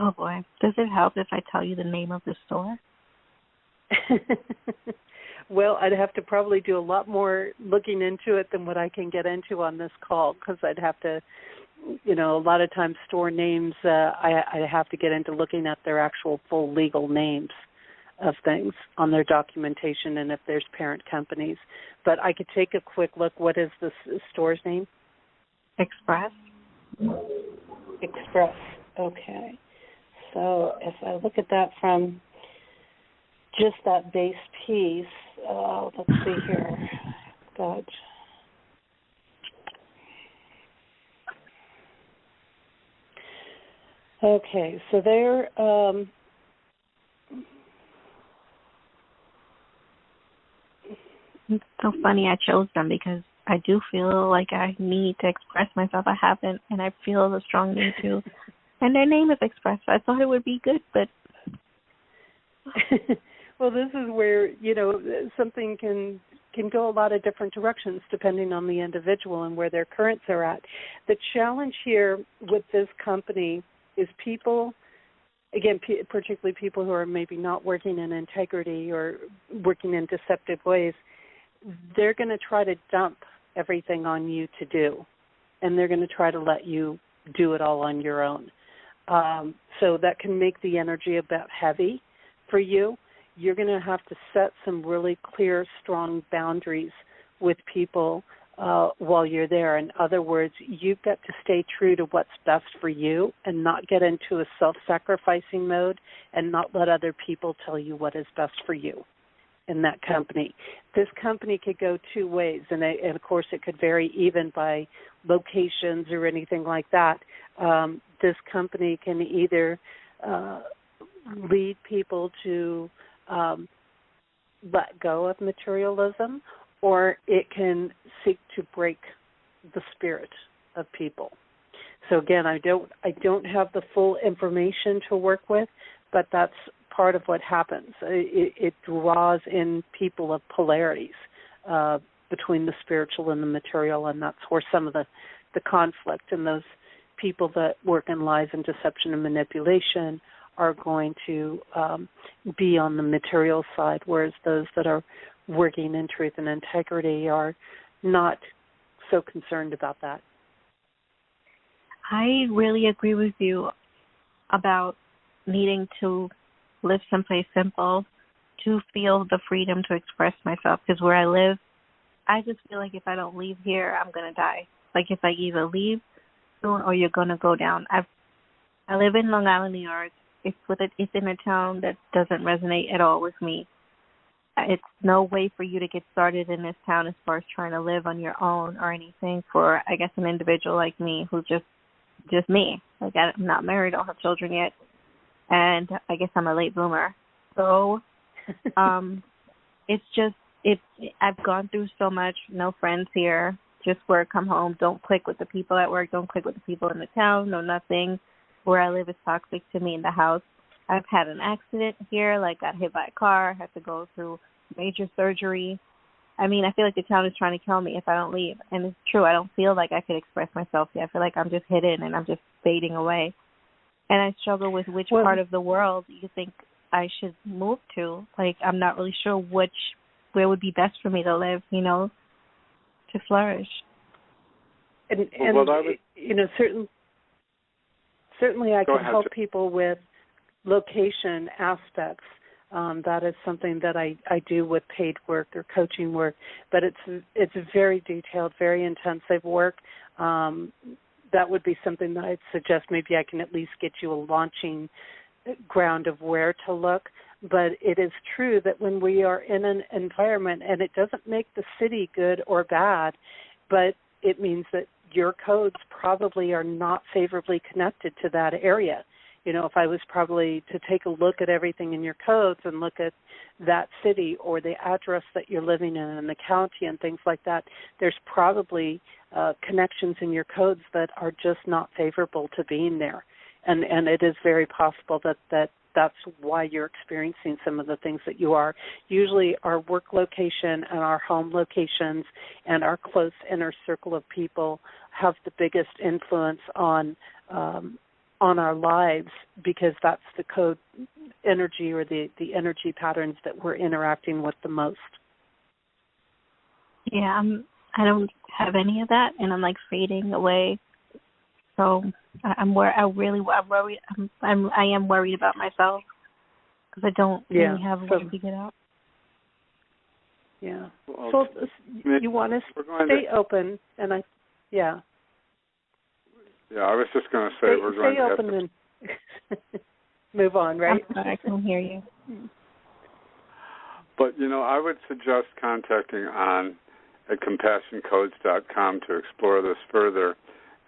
Oh, boy. Does it help if I tell you the name of the store? Well, I'd have to probably do a lot more looking into it than what I can get into on this call, because I'd have to, a lot of times store names, I have to get into looking at their actual full legal names of things on their documentation and if there's parent companies. But I could take a quick look. What is the store's name? Express. Express. Okay. So if I look at that from just that base piece, let's see here. God. Okay, so they're it's so funny I chose them because I do feel like I need to express myself. I haven't, and I feel the strong need to. And their name is Express. I thought it would be good, but... Well, this is where, something can go a lot of different directions depending on the individual and where their currents are at. The challenge here with this company is people, again, particularly people who are maybe not working in integrity or working in deceptive ways, they're going to try to dump everything on you to do, and they're going to try to let you do it all on your own. So that can make the energy a bit heavy for you. You're going to have to set some really clear, strong boundaries with people while you're there. In other words, you've got to stay true to what's best for you and not get into a self-sacrificing mode and not let other people tell you what is best for you in that company. This company could go two ways, and of course it could vary even by locations or anything like that. This company can either lead people to let go of materialism, or it can seek to break the spirit of people. So again, I don't have the full information to work with, but that's part of what happens. It draws in people of polarities between the spiritual and the material, and that's where some of the conflict and those people that work in lies and deception and manipulation are going to be on the material side, whereas those that are working in truth and integrity are not so concerned about that. I really agree with you about needing to live someplace simple to feel the freedom to express myself, because where I live, I just feel like if I don't leave here, I'm going to die. Like if I either leave soon or you're going to go down. I live in Long Island, New York. It's in a town that doesn't resonate at all with me. It's no way for you to get started in this town as far as trying to live on your own or anything for, I guess, an individual like me who's just me. Like I'm not married, I don't have children yet, and I guess I'm a late bloomer. So I've gone through so much. No friends here, just work, come home, don't click with the people at work, don't click with the people in the town, no nothing. Where I live is toxic to me in the house. I've had an accident here, like got hit by a car, had to go through major surgery. I mean, I feel like the town is trying to kill me if I don't leave. And it's true, I don't feel like I could express myself here. I feel like I'm just hidden and I'm just fading away. And I struggle with which part of the world you think I should move to. Like, I'm not really sure where would be best for me to live, to flourish. And certainly I can help people with location aspects. That is something that I do with paid work or coaching work, but it's very detailed, very intensive work. That would be something that I'd suggest maybe I can at least get you a launching ground of where to look. But it is true that when we are in an environment, and it doesn't make the city good or bad, but it means that your codes probably are not favorably connected to that area. If I was probably to take a look at everything in your codes and look at that city or the address that you're living in and the county and things like that, there's probably connections in your codes that are just not favorable to being there. And it is very possible that's why you're experiencing some of the things that you are. Usually our work location and our home locations and our close inner circle of people have the biggest influence on on our lives, because that's the code energy or the energy patterns that we're interacting with the most. Yeah, I don't have any of that, and I'm like fading away. So I am worried about myself because I don't really have a way to get out. Yeah. Well, so you want to stay open, and Yeah, I was just going to say we're going to stay open and move on, right? I can hear you. But, I would suggest contacting on at CompassionCodes.com to explore this further.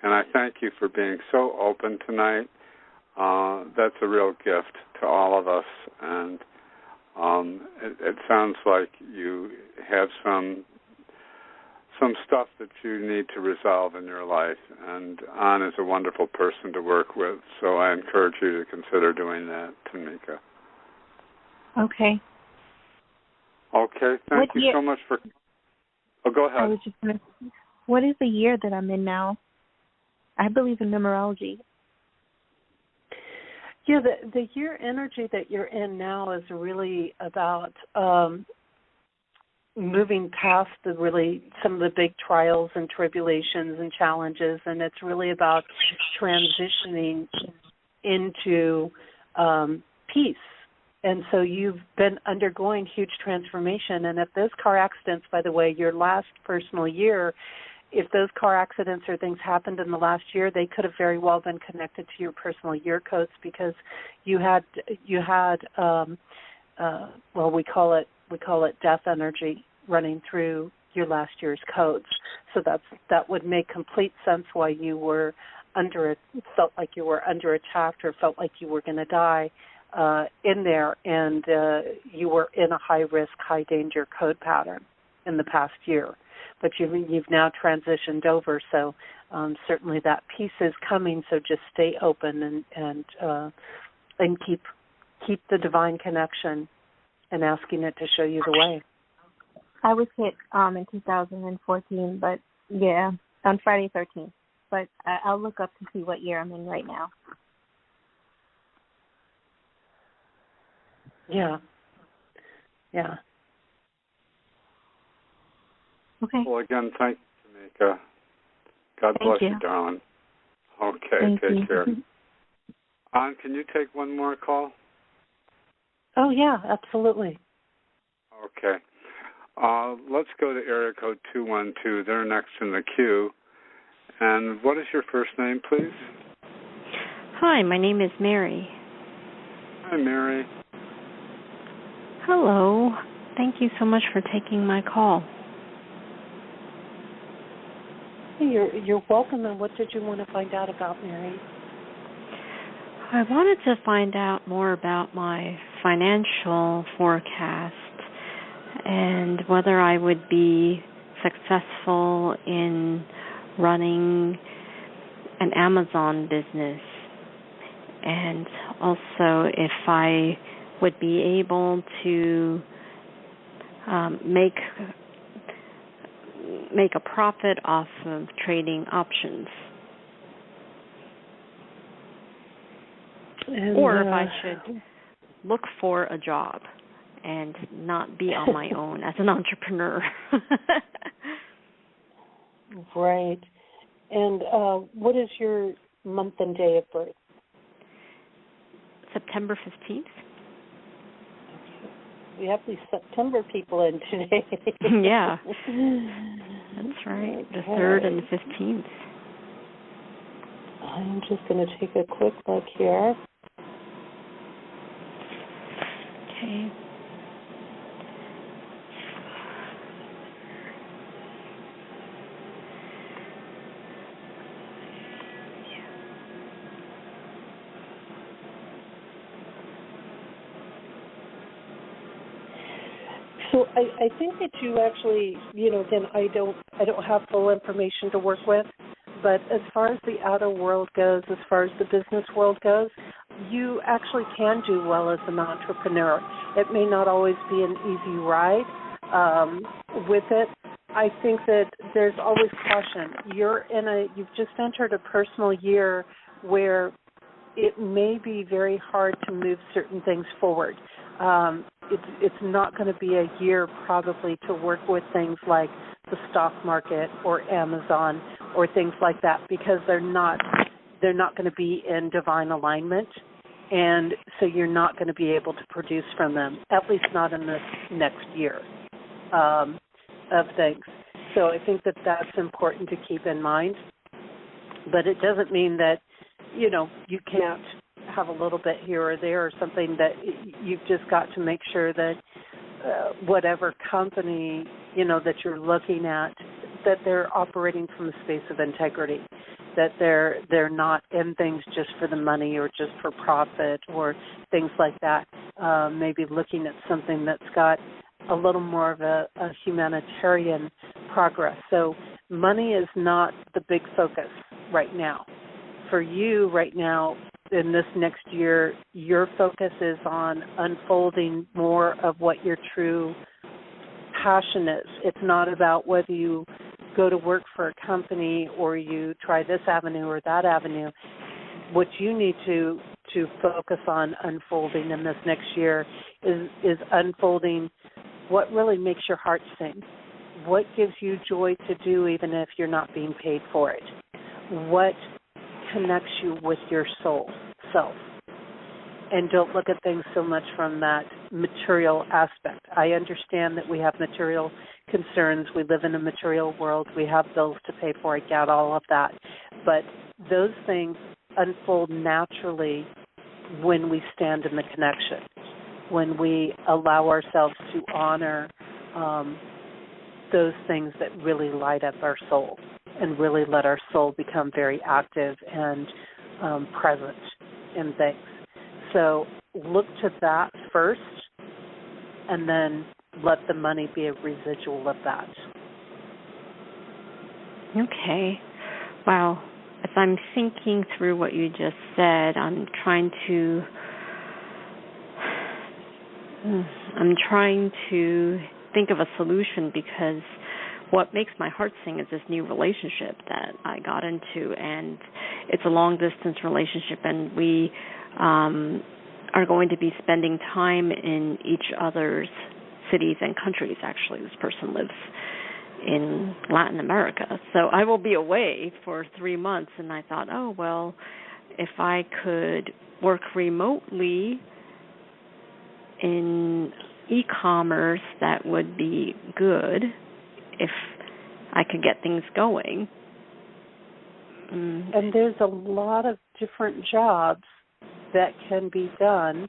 And I thank you for being so open tonight. That's a real gift to all of us. And it sounds like you have some stuff that you need to resolve in your life. And Ann is a wonderful person to work with. So I encourage you to consider doing that, Tamika. Okay. Okay. Thank you so much for... Oh, go ahead. I was just going to... What is the year that I'm in now? I believe in numerology. Yeah, the year energy that you're in now is really about moving past some of the big trials and tribulations and challenges, and it's really about transitioning into peace. And so you've been undergoing huge transformation, and if those car accidents, by the way, your last personal year, if those car accidents or things happened in the last year, they could have very well been connected to your personal year codes, because you had we call it death energy running through your last year's codes. So that would make complete sense why you were felt like you were under attack or felt like you were going to die in there, and you were in a high risk, high danger code pattern in the past year. But you've now transitioned over, so certainly that piece is coming. So just stay open and keep the divine connection and asking it to show you the way. I was hit in 2014, but on Friday 13th. But I'll look up to see what year I'm in right now. Yeah. Okay. Well, again, thank you, Tamika. God bless you, darling. Okay, take care. Ann, can you take one more call? Oh, yeah, absolutely. Okay. Let's go to area code 212. They're next in the queue. And what is your first name, please? Hi, my name is Mary. Hi, Mary. Hello. Thank you so much for taking my call. You're welcome. And what did you want to find out about, Mary? I wanted to find out more about my financial forecast and whether I would be successful in running an Amazon business, and also if I would be able to make a profit off of trading options. Or if I should look for a job and not be on my own as an entrepreneur. Right. And what is your month and day of birth? September 15th. We have these September people in today. Yeah. That's right. The 3rd and the 15th. I'm just going to take a quick look here. Okay. So I think that you actually, again, I don't have full information to work with, but as far as the outer world goes, as far as the business world goes, you actually can do well as an entrepreneur. It may not always be an easy ride with it. I think that there's always caution. You've just entered a personal year where it may be very hard to move certain things forward. It's not going to be a year probably to work with things like the stock market or Amazon or things like that, because they're not going to be in divine alignment, and so you're not going to be able to produce from them, at least not in this next year of things. So I think that that's important to keep in mind. But it doesn't mean that, you can't have a little bit here or there or something. That you've just got to make sure that whatever company, that you're looking at, that they're operating from a space of integrity, that they're not in things just for the money or just for profit or things like that. Maybe looking at something that's got a little more of a humanitarian progress. So money is not the big focus right now. For you right now, in this next year, your focus is on unfolding more of what your true passion is. It's not about whether you go to work for a company or you try this avenue or that avenue. What you need to focus on unfolding in this next year is unfolding what really makes your heart sing, what gives you joy to do even if you're not being paid for it, what connects you with your soul self. And don't look at things so much from that material aspect. I understand that we have material concerns. We live in a material world. We have bills to pay for. I get all of that. But those things unfold naturally when we stand in the connection, when we allow ourselves to honor those things that really light up our soul and really let our soul become very active and present in things. So look to that first, and then let the money be a residual of that. Okay. Wow. As I'm thinking through what you just said, I'm trying to think of a solution, because what makes my heart sing is this new relationship that I got into, and it's a long-distance relationship, and we are going to be spending time in each other's cities and countries. Actually, this person lives in Latin America, so I will be away for 3 months, and I thought, oh, well, if I could work remotely in e-commerce, that would be good if I could get things going. And there's a lot of different jobs that can be done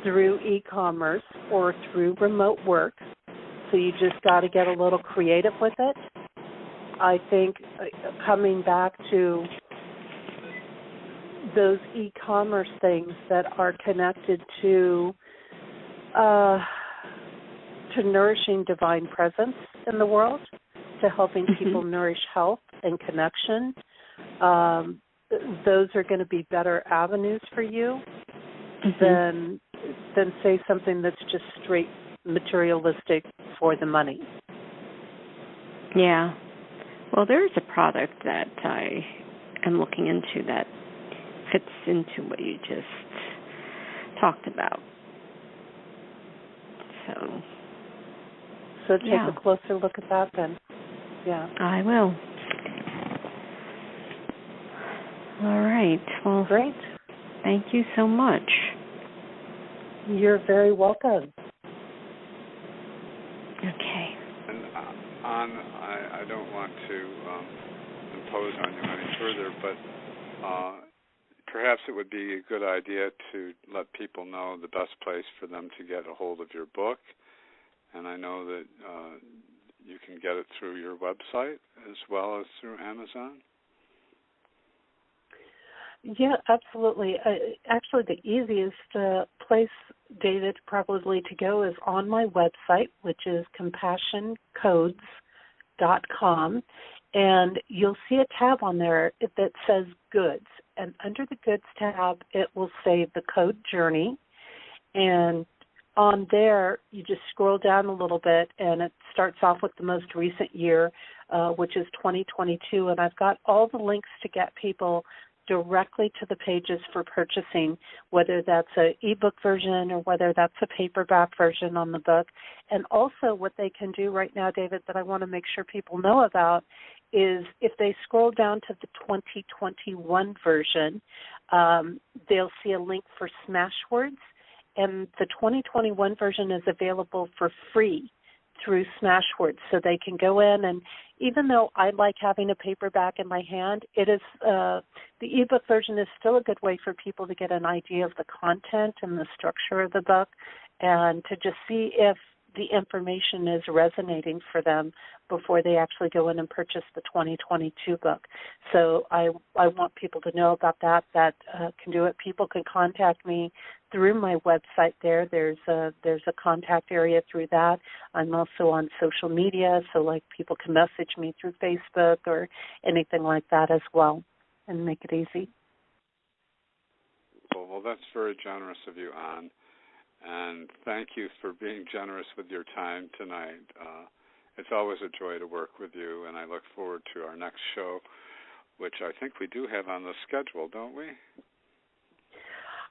through e-commerce or through remote work. So you just got to get a little creative with it. I think coming back to those e-commerce things that are connected to nourishing divine presence in the world, to helping people nourish health and connection, those are going to be better avenues for you than say something that's just straight materialistic for the money. Yeah. Well, there's a product that I am looking into that fits into what you just talked about. So take a closer look at that then. Yeah. I will. All right. Well, great. Thank you so much. You're very welcome. Okay. And I don't want to impose on you any further, but perhaps it would be a good idea to let people know the best place for them to get a hold of your book. And I know that you can get it through your website as well as through Amazon. Yeah, absolutely. Actually, the easiest place, David, probably to go is on my website, which is compassioncodes.com. And you'll see a tab on there that says Goods. And under the Goods tab, it will say the Code Journey. And on there, you just scroll down a little bit, and it starts off with the most recent year, which is 2022. And I've got all the links to get people directly to the pages for purchasing, whether that's an ebook version or whether that's a paperback version on the book. And also what they can do right now, David, that I want to make sure people know about is if they scroll down to the 2021 version, they'll see a link for Smashwords, and the 2021 version is available for free through Smashwords, so they can go in, and even though I like having a paperback in my hand, it is the ebook version is still a good way for people to get an idea of the content and the structure of the book, and to just see if the information is resonating for them before they actually go in and purchase the 2022 book. So I want people to know about that can do it. People can contact me through my website there. There's a contact area through that. I'm also on social media, so like people can message me through Facebook or anything like that as well, and make it easy. Well, that's very generous of you, Ann. And thank you for being generous with your time tonight. It's always a joy to work with you, and I look forward to our next show, which I think we do have on the schedule, don't we?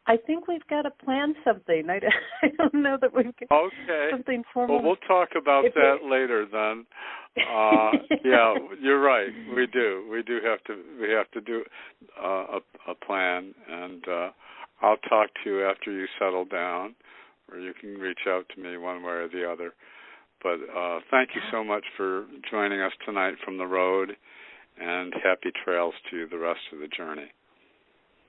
I think we've got to plan something. I don't know that we've got something formal. Well, we'll talk about that later then. Yeah, you're right. We do. We have to do a plan, and I'll talk to you after you settle down, or you can reach out to me one way or the other. But thank you so much for joining us tonight from the road, and happy trails to you the rest of the journey.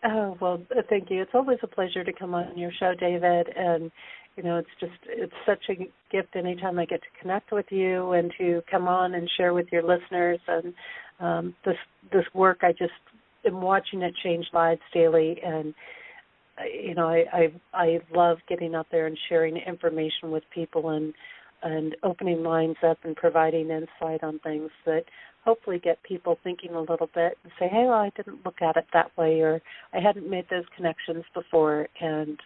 Oh, well, thank you. It's always a pleasure to come on your show, David, and it's such a gift anytime I get to connect with you and to come on and share with your listeners. And this work, I just am watching it change lives daily, and I love getting out there and sharing information with people and opening minds up and providing insight on things that hopefully get people thinking a little bit and say, hey, well, I didn't look at it that way, or I hadn't made those connections before, and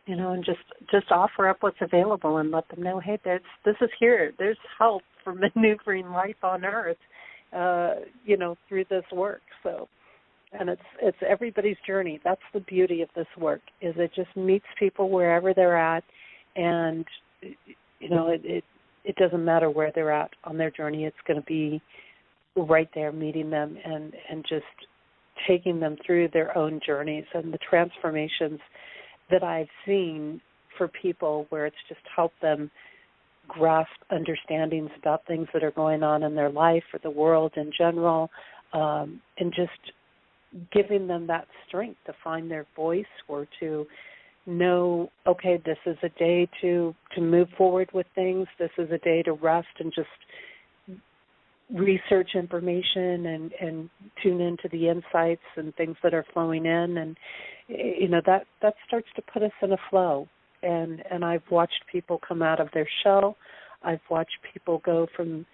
and just offer up what's available and let them know, hey, this is here. There's help for maneuvering life on Earth, through this work. So, and it's everybody's journey. That's the beauty of this work, is it just meets people wherever they're at, and it doesn't matter where they're at on their journey. It's going to be right there meeting them and just taking them through their own journeys and the transformations that I've seen for people, where it's just helped them grasp understandings about things that are going on in their life or the world in general, and just giving them that strength to find their voice, or to know, okay, this is a day to move forward with things. This is a day to rest and just research information and tune into the insights and things that are flowing in. And, that starts to put us in a flow. And I've watched people come out of their shell. I've watched people go from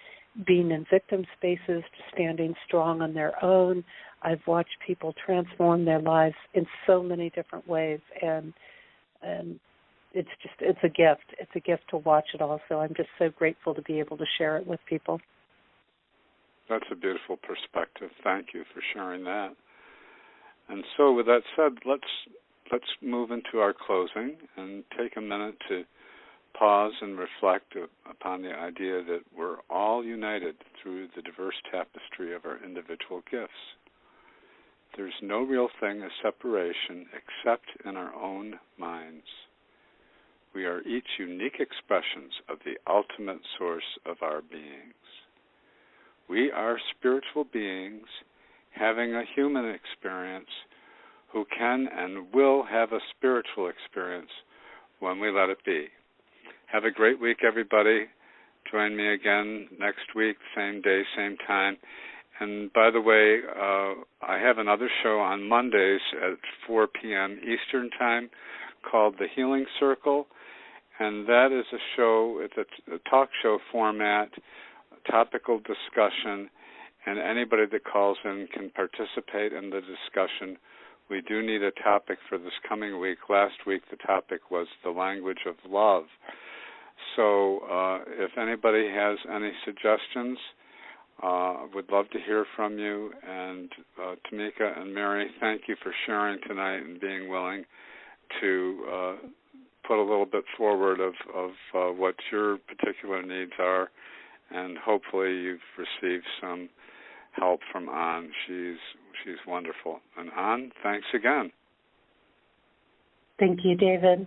being in victim spaces to standing strong on their own. I've watched people transform their lives in so many different ways. And it's a gift. It's a gift to watch it all. So I'm just so grateful to be able to share it with people. That's a beautiful perspective. Thank you for sharing that. And so with that said, let's move into our closing and take a minute to pause and reflect upon the idea that we're all united through the diverse tapestry of our individual gifts. There's no real thing as separation except in our own minds. We are each unique expressions of the ultimate source of our beings. We are spiritual beings having a human experience who can and will have a spiritual experience when we let it be. Have a great week, everybody. Join me again next week, same day, same time. And by the way, I have another show on Mondays at 4 p.m. Eastern Time called The Healing Circle. And that is a show, it's a talk show format, topical discussion, and anybody that calls in can participate in the discussion. We do need a topic for this coming week. Last week the topic was the language of love. So if anybody has any suggestions, Would love to hear from you. And Tamika and Mary, thank you for sharing tonight and being willing to put a little bit forward of what your particular needs are. And hopefully you've received some help from Ann. She's wonderful. And Ann, thanks again. Thank you, David.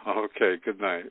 Okay, good night.